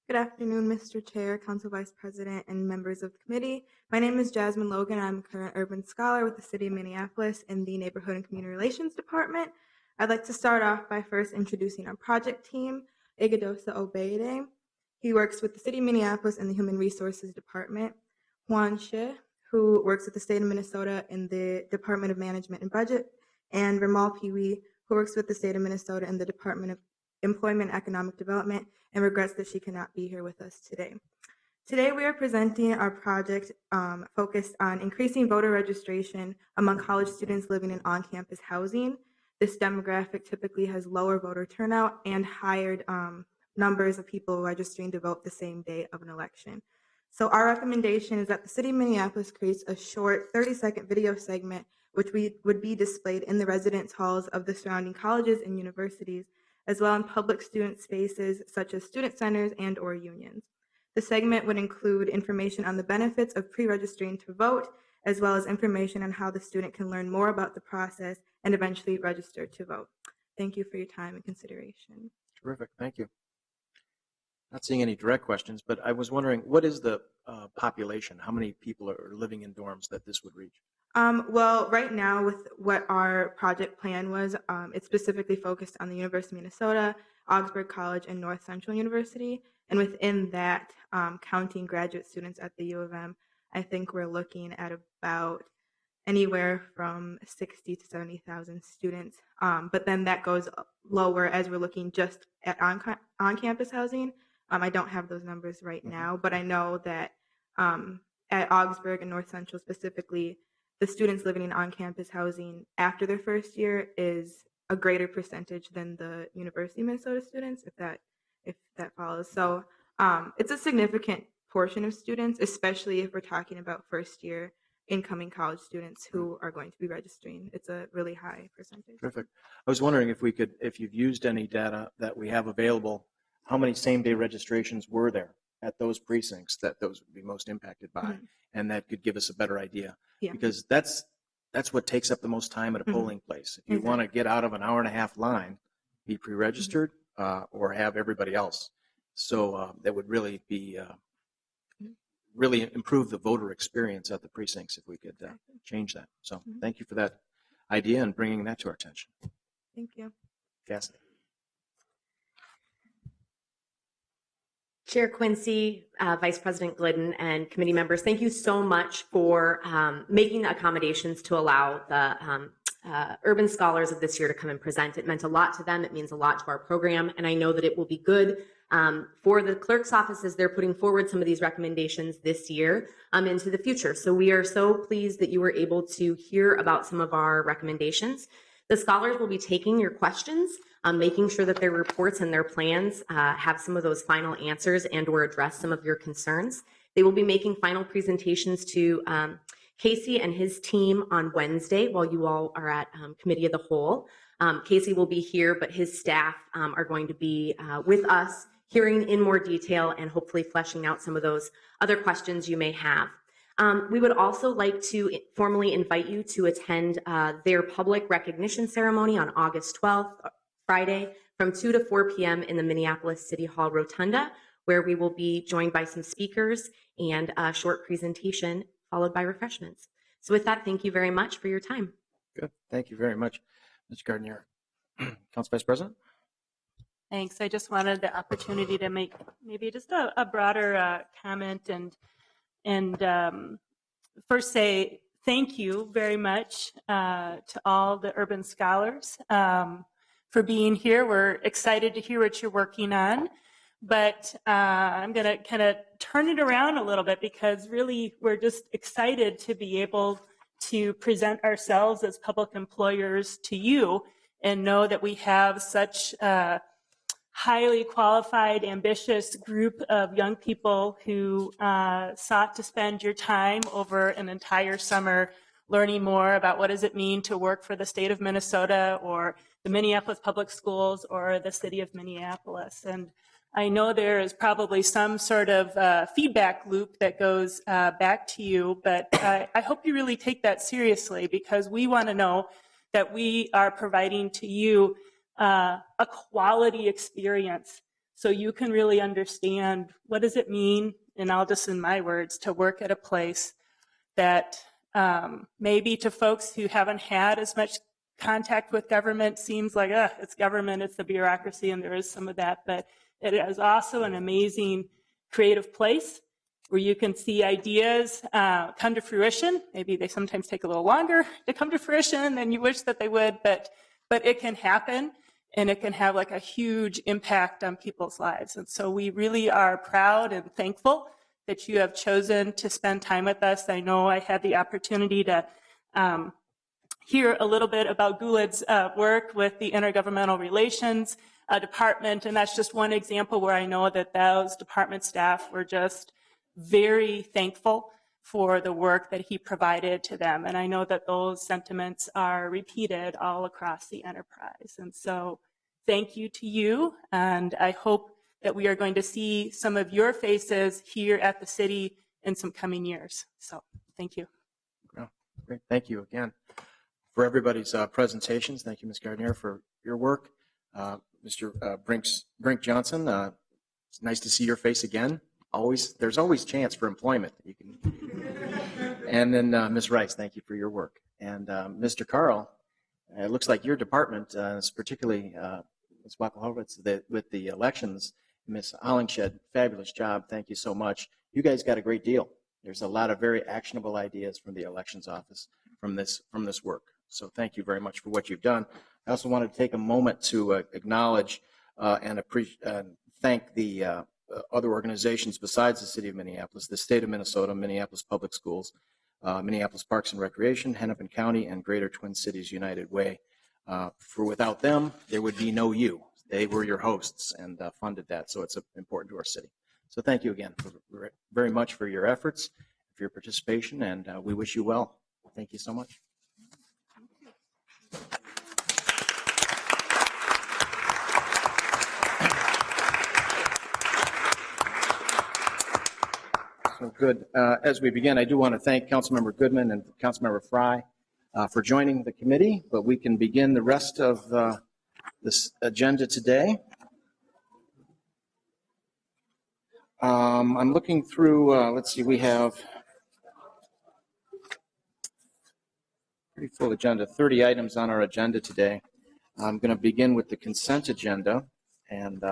Good afternoon, Mr. Chair, Council Vice President, and members of the committee. My name is Jasmine Logan. I'm a current urban scholar with the City of Minneapolis in the Neighborhood and Community Relations Department. I'd like to start off by first introducing our project team, Igadosa Obeide. He works with the City of Minneapolis in the Human Resources Department. Juan She, who works with the State of Minnesota in the Department of Management and Budget, and Ramal Piwi, who works with the state of Minnesota and the Department of Employment and Economic Development, and regrets that she cannot be here with us today. Today, we are presenting our project focused on increasing voter registration among college students living in on-campus housing. This demographic typically has lower voter turnout and higher numbers of people registering to vote the same day of an election. So our recommendation is that the City of Minneapolis creates a short 30-second video segment which would be displayed in the residence halls of the surrounding colleges and universities, as well in public student spaces such as student centers and or unions. The segment would include information on the benefits of pre-registering to vote, as well as information on how the student can learn more about the process and eventually register to vote. Thank you for your time and consideration. Terrific, thank you. Not seeing any direct questions, but I was wondering, what is the population? How many people are living in dorms that this would reach? Well, right now with what our project plan was, it's specifically focused on the University of Minnesota, Augsburg College, and North Central University. And within that, counting graduate students at the U of M, I think we're looking at about anywhere from 60 to 70,000 students. But then that goes lower as we're looking just at on-campus housing. I don't have those numbers right now, but I know that at Augsburg and North Central specifically, the students living in on-campus housing after their first year is a greater percentage than the University of Minnesota students, if that follows. So it's a significant portion of students, especially if we're talking about first-year incoming college students who are going to be registering. It's a really high percentage. Terrific. I was wondering if you've used any data that we have available, how many same-day registrations were there at those precincts that those would be most impacted by, and that could give us a better idea. Yeah. Because that's what takes up the most time at a polling place. If you want to get out of an hour-and-a-half line, be pre-registered or have everybody else. So that would really be really improve the voter experience at the precincts if we could change that. So thank you for that idea and bringing that to our attention. Thank you. Cassidy. Chair Quincy, Vice President Glidden, and committee members, thank you so much for making the accommodations to allow the urban scholars of this year to come and present. It meant a lot to them. It means a lot to our program, and I know that it will be good for the clerk's office as they're putting forward some of these recommendations this year into the future. So we are so pleased that you were able to hear about some of our recommendations. The scholars will be taking your questions, making sure that their reports and their plans have some of those final answers and or address some of your concerns. They will be making final presentations to Casey and his team on Wednesday while you all are at Committee of the Whole. Casey will be here, but his staff are going to be with us, hearing in more detail and hopefully fleshing out some of those other questions you may have. We would also like to formally invite you to attend their public recognition ceremony on August 12th, Friday, from 2 to 4 p.m. in the Minneapolis City Hall Rotunda, where we will be joined by some speakers and a short presentation followed by refreshments. So with that, thank you very much for your time. Good. Thank you very much, Ms. Gardner. Council Vice President? Thanks. I just wanted the opportunity to make maybe just a broader comment and first say thank you very much to all the urban scholars for being here. We're excited to hear what you're working on, but I'm going to kind of turn it around a little bit because really we're just excited to be able to present ourselves as public employers to you and know that we have such a highly qualified, ambitious group of young people who sought to spend your time over an entire summer learning more about what does it mean to work for the state of Minnesota or the Minneapolis Public Schools or the city of Minneapolis. And I know there is probably some sort of feedback loop that goes back to you, but I hope you really take that seriously because we want to know that we are providing to you a quality experience so you can really understand what does it mean, and I'll just in my words, to work at a place that maybe to folks who haven't had as much contact with government seems like, it's government, it's the bureaucracy, and there is some of that, but it is also an amazing creative place where you can see ideas come to fruition. Maybe they sometimes take a little longer to come to fruition than you wish that they would, but but it can happen and it can have like a huge impact on people's lives. And so we really are proud and thankful that you have chosen to spend time with us. I know I had the opportunity to hear a little bit about Gouled's work with the Intergovernmental Relations Department, and that's just one example where I know that those department staff were just very thankful for the work that he provided to them. And I know that those sentiments are repeated all across the enterprise. And so thank you to you, and I hope that we are going to see some of your faces here at the city in some coming years. So thank you. Well, great. Thank you again for everybody's presentations. Thank you, Ms. Gardner, for your work. Mr. Brink Johnson, it's nice to see your face again. There's always chance for employment. You can. And then Ms. Rice, thank you for your work. And Mr. Carl, it looks like your department is particularly Ms. Wackel-Horowitz with the elections. Ms. Hollingshed, fabulous job. Thank you so much. You guys got a great deal. There's a lot of very actionable ideas from the elections office from this work. So thank you very much for what you've done. I also wanted to take a moment to acknowledge and thank the other organizations besides the City of Minneapolis, the State of Minnesota, Minneapolis Public Schools, Minneapolis Parks and Recreation, Hennepin County, and Greater Twin Cities United Way. For without them, there would be no you. They were your hosts and funded that, so it's important to our city. So thank you again very much for your efforts, for your participation, and we wish you well. Thank you so much. So good. As we begin, I do want to thank Councilmember Goodman and Councilmember Fry for joining the committee, but we can begin the rest of this agenda today. I'm looking through, let's see, we have pretty full agenda, 30 items on our agenda today. I'm going to begin with the consent agenda and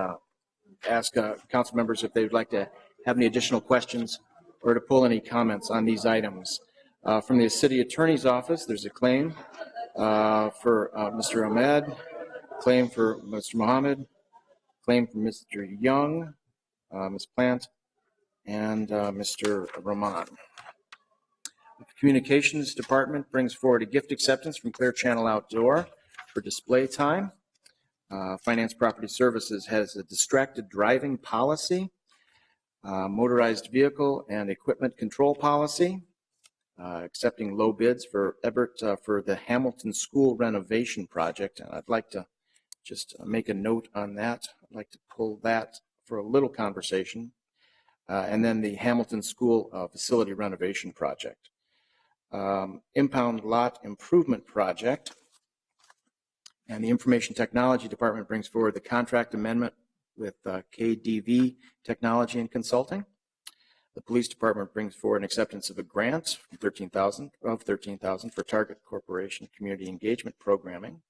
ask council members if they would like to have any additional questions or to pull any comments on these items. From the city attorney's office, there's a claim for Mr. Ahmed, claim for Mr. Mohammed, claim for Mr. Young, Ms. Plant, and Mr. Rahman. The Communications Department brings forward a gift acceptance from Clear Channel Outdoor for display time. Finance Property Services has a distracted driving policy, motorized vehicle and equipment control policy, accepting low bids for Everett for the Hamilton School renovation project. And I'd like to just make a note on that. I'd like to pull that for a little conversation. And then the Hamilton School facility renovation project. Impound lot improvement project. And the Information Technology Department brings forward the contract amendment with KDV Technology and Consulting. The Police Department brings forward an acceptance of a grant of $13,000 for Target Corporation Community Engagement Programming.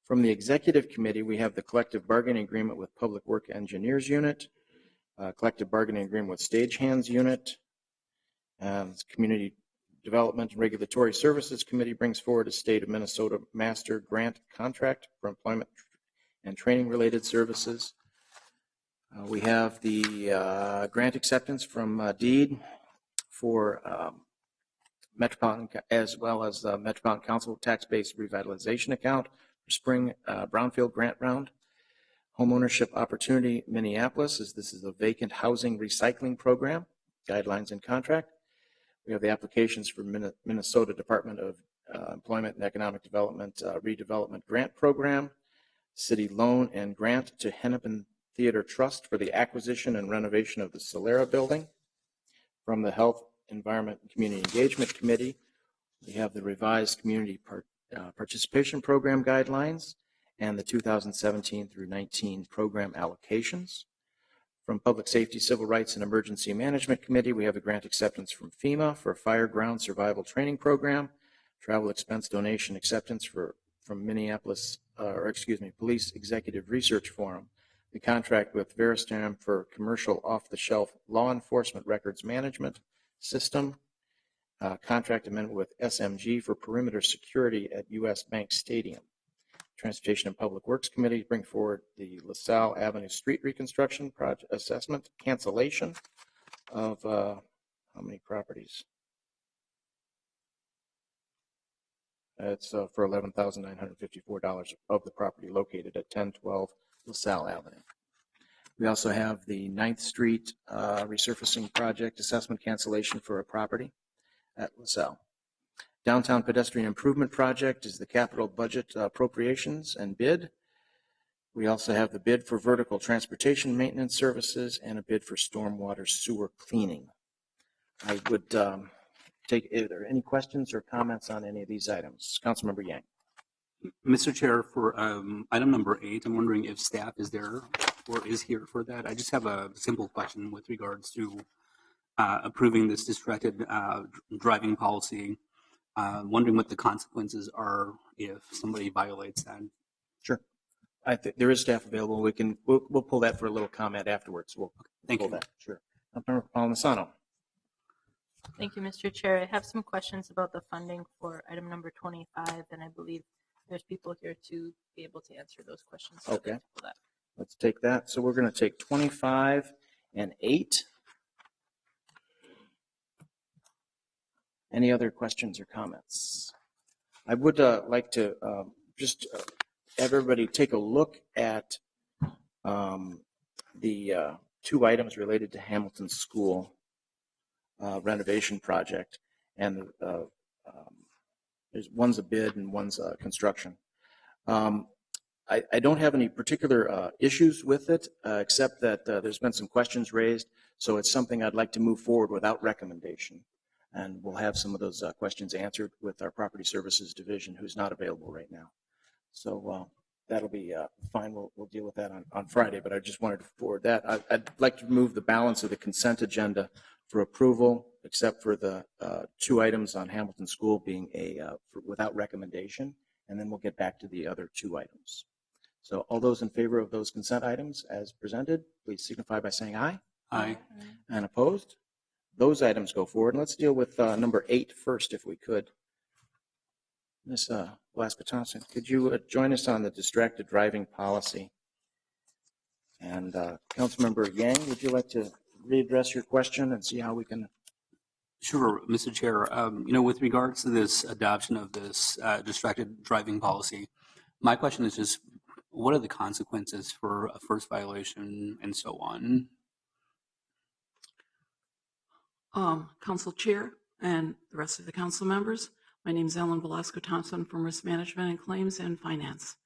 From the Executive Committee, we have the collective bargaining agreement with Public Work Engineers Unit, collective bargaining agreement with Stagehands Unit, Community Development and Regulatory Services Committee brings forward a State of Minnesota Master Grant Contract for employment and training related services. We have the grant acceptance from DEED for Metropolitan, as well as the Metropolitan Council Tax-Based Revitalization Account for Spring Brownfield Grant Round. Homeownership Opportunity Minneapolis, this is a vacant housing recycling program, guidelines and contract. We have the applications for Minnesota Department of Employment and Economic Development Redevelopment Grant Program, city loan and grant to Hennepin Theater Trust for the acquisition and renovation of the Solera building. From the Health, Environment, and Community Engagement Committee, we have the revised Community Participation Program guidelines and the 2017 through 19 program allocations. From Public Safety, Civil Rights, and Emergency Management Committee, we have a grant acceptance from FEMA for a fire ground survival training program, travel expense donation acceptance from Minneapolis, Police Executive Research Forum, the contract with Veristam for commercial off-the-shelf law enforcement records management system, contract amendment with SMG for perimeter security at U.S. Bank Stadium. Transportation and Public Works Committee bring forward the LaSalle Avenue Street Reconstruction Project Assessment cancellation of how many properties? It's for $11,954 of the property located at 1012 LaSalle Avenue. We also have the 9th Street resurfacing project assessment cancellation for a property at LaSalle. Downtown Pedestrian Improvement Project is the capital budget appropriations and bid. We also have the bid for vertical transportation maintenance services and a bid for stormwater sewer cleaning. I would take, are there any questions or comments on any of these items? Councilmember Yang. Mr. Chair, for item number 8, I'm wondering if staff is there or is here for that. I just have a simple question with regards to approving this distracted driving policy. Wondering what the consequences are if somebody violates that. Sure. I think there is staff available. We'll pull that for a little comment afterwards. We'll pull that. Sure. Councilmember Palmisano. Thank you, Mr. Chair. I have some questions about the funding for item number 25, and I believe there's people here to be able to answer those questions. So Okay. Let's take that. So we're going to take 25 and 8. Any other questions or comments? I would like to just have everybody take a look at the 2 items related to Hamilton School renovation project, and there's one's a bid and one's construction. I don't have any particular issues with it, except that there's been some questions raised, so it's something I'd like to move forward without recommendation. And we'll have some of those questions answered with our Property Services Division, who's not available right now. So that'll be fine. We'll deal with that on Friday, but I just wanted to forward that. I'd like to move the balance of the consent agenda for approval, except for the 2 items on Hamilton School being without recommendation, and then we'll get back to the other 2 items. So all those in favor of those consent items as presented, please signify by saying aye. Aye. And opposed? Those items go forward. And let's deal with number 8 first, if we could. Ms. Velasco-Thompson, could you join us on the distracted driving policy? And Councilmember Yang, would you like to readdress your question and see how we can? Sure, Mr. Chair. With regards to this adoption of this distracted driving policy, my question is just, what are the consequences for a first violation and so on? Council Chair and the rest of the council members, my name is Ellen Velasco-Thompson from Risk Management and Claims and Finance.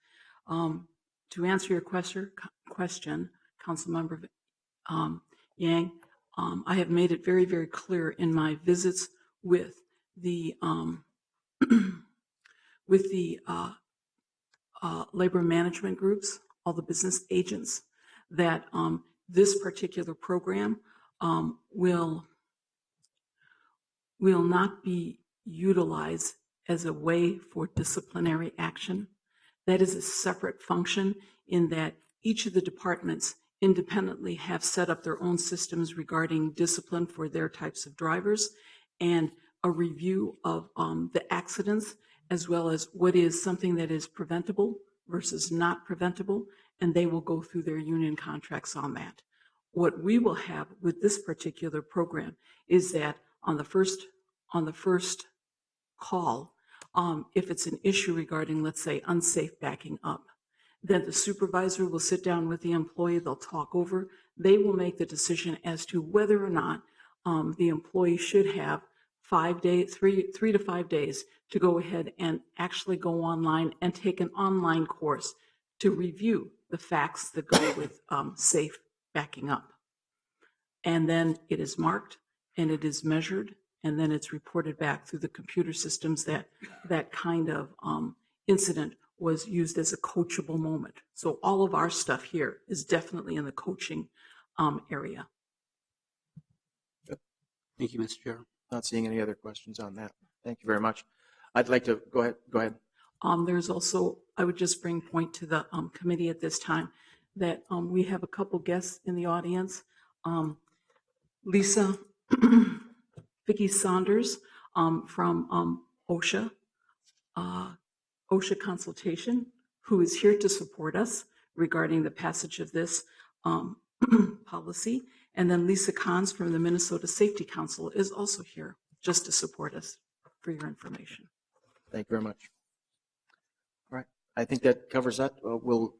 To answer your question, Councilmember Yang, I have made it very, very clear in my visits with the labor management groups, all the business agents, that this particular program will not be utilized as a way for disciplinary action. That is a separate function in that each of the departments independently have set up their own systems regarding discipline for their types of drivers, and a review of the accidents, as well as what is something that is preventable versus not preventable, and they will go through their union contracts on that. What we will have with this particular program is that on the first call, if it's an issue regarding, let's say, unsafe backing up, then the supervisor will sit down with the employee, they'll talk over, they will make the decision as to whether or not the employee should have 5 days, 3 to 5 days to go ahead and actually go online and take an online course to review the facts that go with safe backing up. And then it is marked and it is measured, and then it's reported back through the computer systems that that kind of incident was used as a coachable moment. So all of our stuff here is definitely in the coaching area. Thank you, Mr. Chair. Not seeing any other questions on that. Thank you very much. I'd like to go ahead. There's also, I would just bring point to the committee at this time that we have a couple guests in the audience. Lisa Vicky Saunders from OSHA Consultation, who is here to support us regarding the passage of this policy. And then Lisa Kahns from the Minnesota Safety Council is also here just to support us, for your information. Thank you very much. All right, I think that covers that. We'll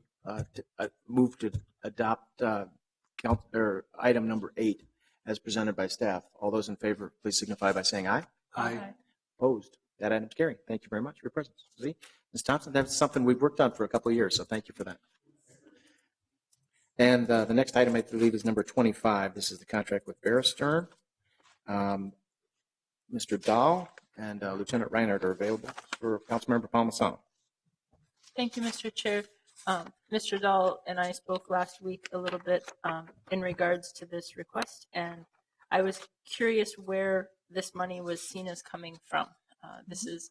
move to adopt item number 8 as presented by staff. All those in favor, please signify by saying aye. Aye. Opposed? That item's carried. Thank you very much for your presence. See, Ms. Thompson, that's something we've worked on for a couple of years, so thank you for that. And the next item, I believe, is number 25. This is the contract with Bear Stearns. Mr. Dahl and Lieutenant Reinhardt are available for Councilmember Palmisano. Thank you, Mr. Chair. Mr. Dahl and I spoke last week a little bit in regards to this request, and I was curious where this money was seen as coming from. This is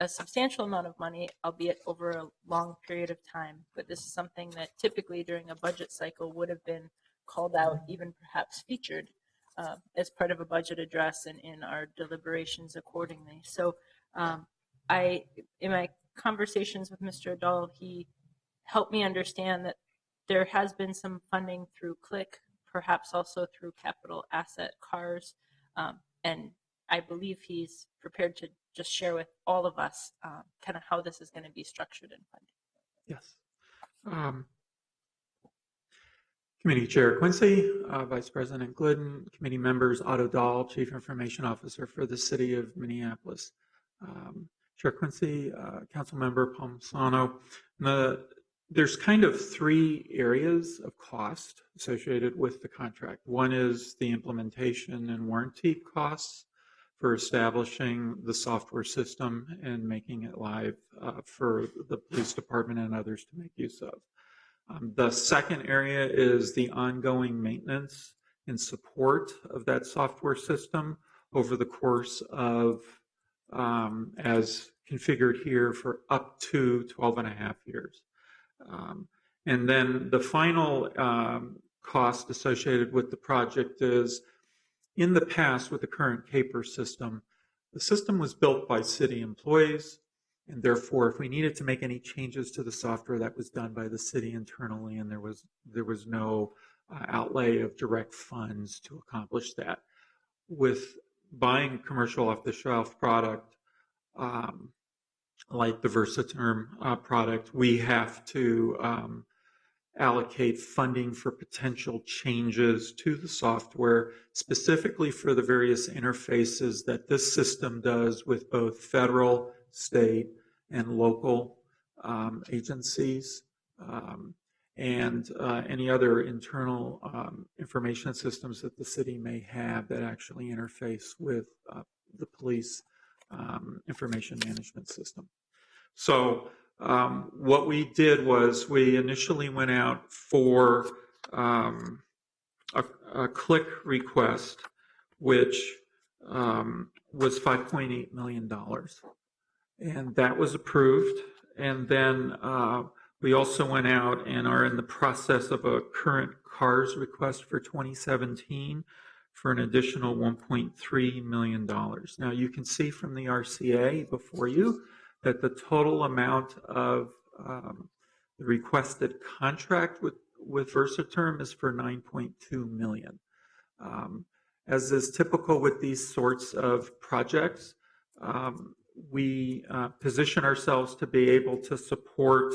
a substantial amount of money, albeit over a long period of time, but this is something that typically during a budget cycle would have been called out, even perhaps featured as part of a budget address and in our deliberations accordingly. So in my conversations with Mr. Dahl, he helped me understand that there has been some funding through CLIC, perhaps also through capital asset CARS, and I believe he's prepared to just share with all of us kind of how this is going to be structured and funded. Yes. Committee Chair Quincy, Vice President Glidden, committee members Otto Dahl, Chief Information Officer for the City of Minneapolis. Chair Quincy, Councilmember Palmisano, there's kind of 3 areas of cost associated with the contract. One is the implementation and warranty costs for establishing the software system and making it live for the police department and others to make use of. The second area is the ongoing maintenance and support of that software system over the course of, as configured here, for up to 12 and a half years. And then the final cost associated with the project is, in the past with the current CAPER system, the system was built by city employees, and therefore if we needed to make any changes to the software, that was done by the city internally, and there was no outlay of direct funds to accomplish that. With buying commercial off-the-shelf product, like the Versaterm product, we have to allocate funding for potential changes to the software, specifically for the various interfaces that this system does with both federal, state, and local agencies, and any other internal information systems that the city may have that actually interface with the police information management system. So what we did was we initially went out for a CLIC request, which was $5.8 million. And that was approved. And then we also went out and are in the process of a current CARS request for 2017 for an additional $1.3 million. Now you can see from the RCA before you that the total amount of the requested contract with Versaterm is for $9.2 million. As is typical with these sorts of projects, we position ourselves to be able to support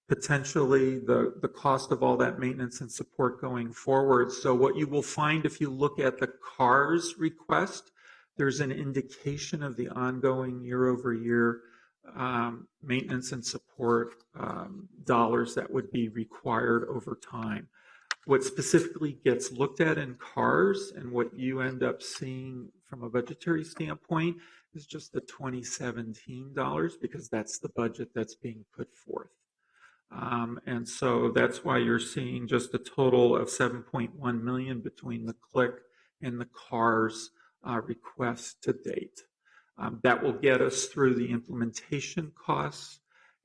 potentially the cost of all that maintenance and support going forward. So what you will find if you look at the CARS request, there's an indication of the ongoing year-over-year maintenance and support dollars that would be required over time. What specifically gets looked at in CARS and what you end up seeing from a budgetary standpoint is just the 2017 dollars, because that's the budget that's being put forth. And so that's why you're seeing just a total of $7.1 million between the CLIC and the CARS request to date. That will get us through the implementation costs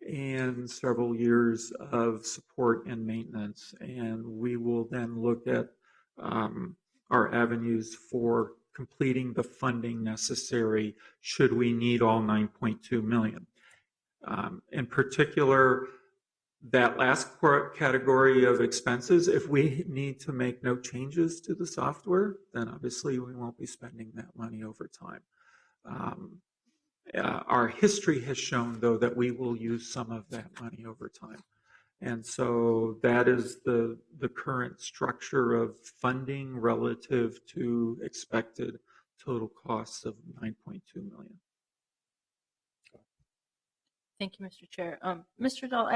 and several years of support and maintenance. And we will then look at our avenues for completing the funding necessary should we need all $9.2 million. In particular, That last category of expenses, if we need to make no changes to the software, then obviously we won't be spending that money over time. Our history has shown, though, that we will use some of that money over time. And so that is the current structure of funding relative to expected total costs of $9.2 million. Thank you, Mr. Chair. Mr. Dahl,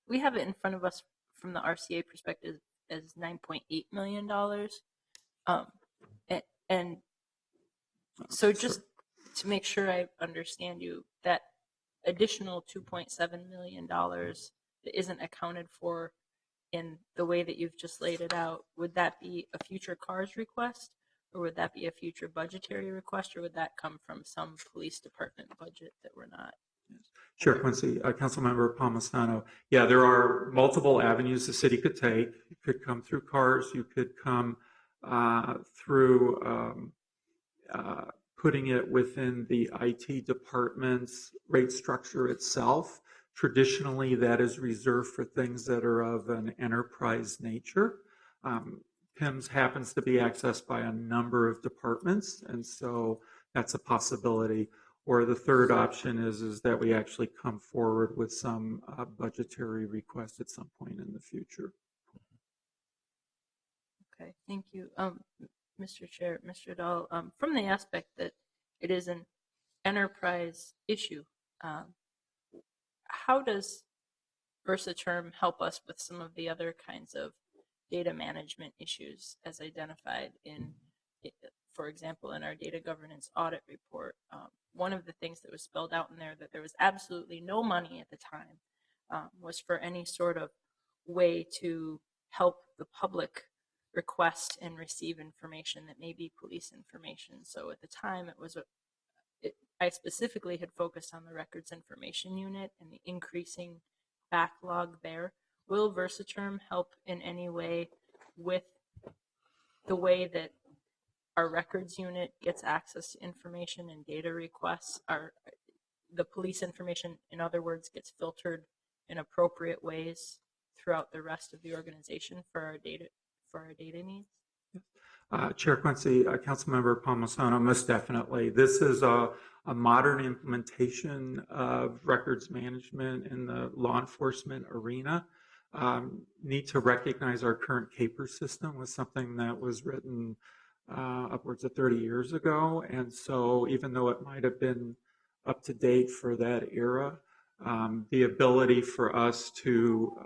we have it in front of us from the RCA perspective as $9.8 million. And so just to make sure I understand you, that additional $2.7 million that isn't accounted for in the way that you've just laid it out, would that be a future CARS request, or would that be a future budgetary request, or would that come from some police department budget that we're not? Chair Quincy, Councilmember Palmisano. Yeah, there are multiple avenues the city could take. You could come through CARS. You could come through putting it within the IT department's rate structure itself. Traditionally, that is reserved for things that are of an enterprise nature. PIMS happens to be accessed by a number of departments, and so that's a possibility. Or the third option is that we actually come forward with some budgetary request at some point in the future. Okay, thank you. Mr. Chair, Mr. Dahl, from the aspect that it is an enterprise issue, how does VersaTerm help us with some of the other kinds of data management issues as identified in, for example, in our data governance audit report? One of the things that was spelled out in there that there was absolutely no money at the time was for any sort of way to help the public request and receive information that may be police information. So at the time, I specifically had focused on the records information unit and the increasing backlog there. Will VersaTerm help in any way with the way that our records unit gets access to information and data requests? The police information, in other words, gets filtered in appropriate ways throughout the rest of the organization for our data needs? Chair Quincy, Councilmember Palmisano, most definitely. This is a modern implementation of records management in the law enforcement arena. Need to recognize our current CAPER system was something that was written upwards of 30 years ago. And so even though it might have been up to date for that era, the ability for us to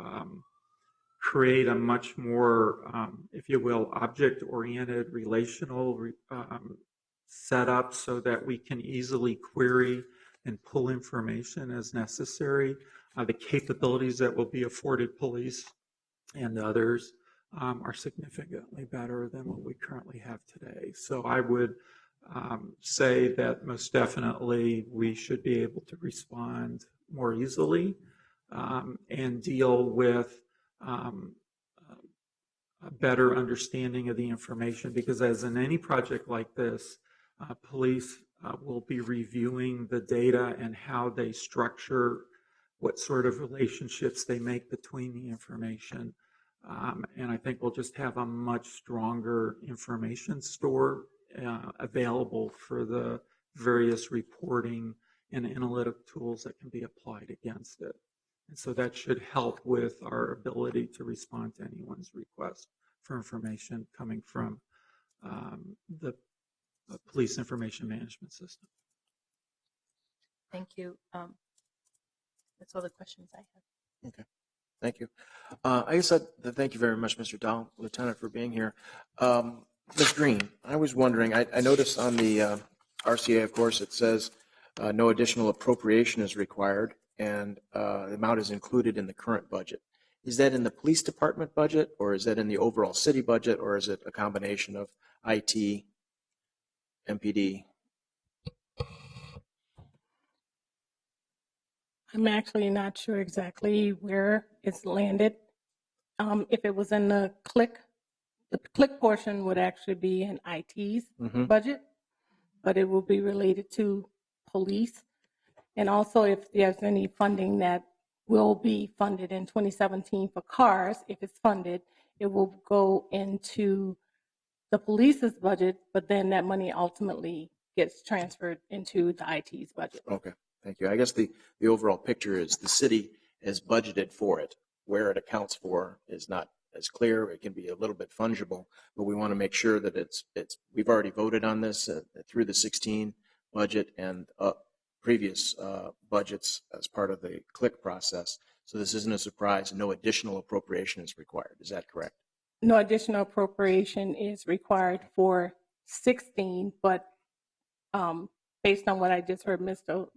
create a much more, if you will, object-oriented relational setup so that we can easily query and pull information as necessary. The capabilities that will be afforded police and others are significantly better than what we currently have today. So I would say that most definitely we should be able to respond more easily and deal with a better understanding of the information, because as in any project like this, police will be reviewing the data and how they structure what sort of relationships they make between the information. And I think we'll just have a much stronger information store available for the various reporting and analytic tools that can be applied against it. And so that should help with our ability to respond to anyone's request for information coming from the police information management system. Thank you. That's all the questions I have. Okay, thank you. I guess thank you very much, Mr. Dahl, Lieutenant, for being here. Ms. Green, I was wondering, I noticed on the RCA, of course, it says no additional appropriation is required, and the amount is included in the current budget. Is that in the police department budget, or is that in the overall city budget, or is it a combination of IT, MPD? I'm actually not sure exactly where it's landed. If it was in the click portion would actually be in IT's budget, but it will be related to police. And also if there's any funding that will be funded in 2017 for cars. If it's funded, it will go into the police's budget, but then that money ultimately gets transferred into the IT's budget. Okay, thank you. I guess the overall picture is the city has budgeted for it. Where it accounts for is not as clear. It can be a little bit fungible, but we want to make sure that we've already voted on this through the 16 budget and previous budgets as part of the CLIC process. So this isn't a surprise. No additional appropriation is required. Is that correct? No additional appropriation is required for 16, but based on what I just heard Mr.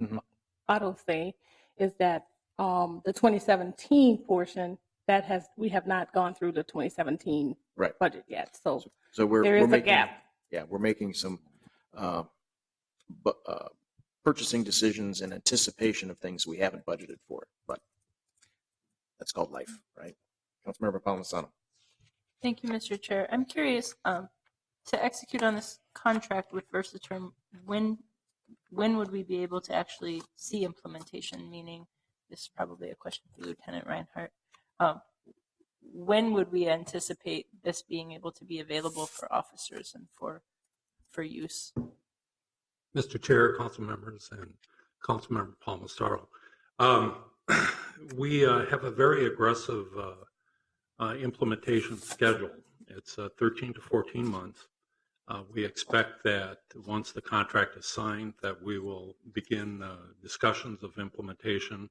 Otto say, is that the 2017 portion we have not gone through the 2017 budget yet. So there is a gap. Yeah, we're making some purchasing decisions in anticipation of things we haven't budgeted for, but that's called life, right? Councilmember Palmisano. Thank you, Mr. Chair. I'm curious, to execute on this contract with Versaterm, when would we be able to actually see implementation? Meaning, this is probably a question for Lieutenant Reinhardt. When would we anticipate this being able to be available for officers and for use? Mr. Chair, council members, and Councilmember Palmisano. We have a very aggressive implementation schedule. It's 13 to 14 months. We expect that once the contract is signed, that we will begin discussions of implementation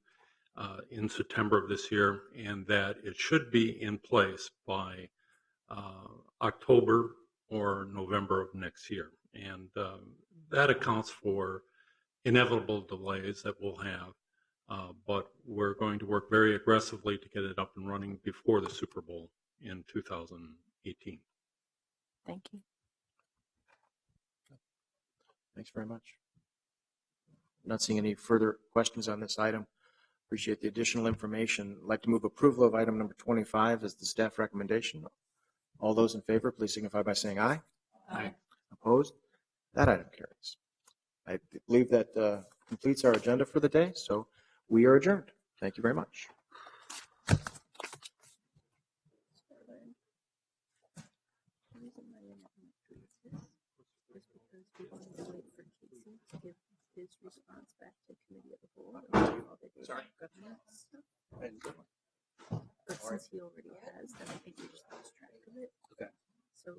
in September of this year, and that it should be in place by October or November of next year. And that accounts for inevitable delays that we'll have, but we're going to work very aggressively to get it up and running before the Super Bowl in 2018. Thank you. Thanks very much. Not seeing any further questions on this item. Appreciate the additional information. I'd like to move approval of item number 25 as the staff recommendation. All those in favor, please signify by saying aye. Aye. Opposed? That item carries. I believe that completes our agenda for the day, so we are adjourned. Thank you very much. His response back to committee of the whole. Sorry. But since he already has, then I think we just lost track of it. Okay. So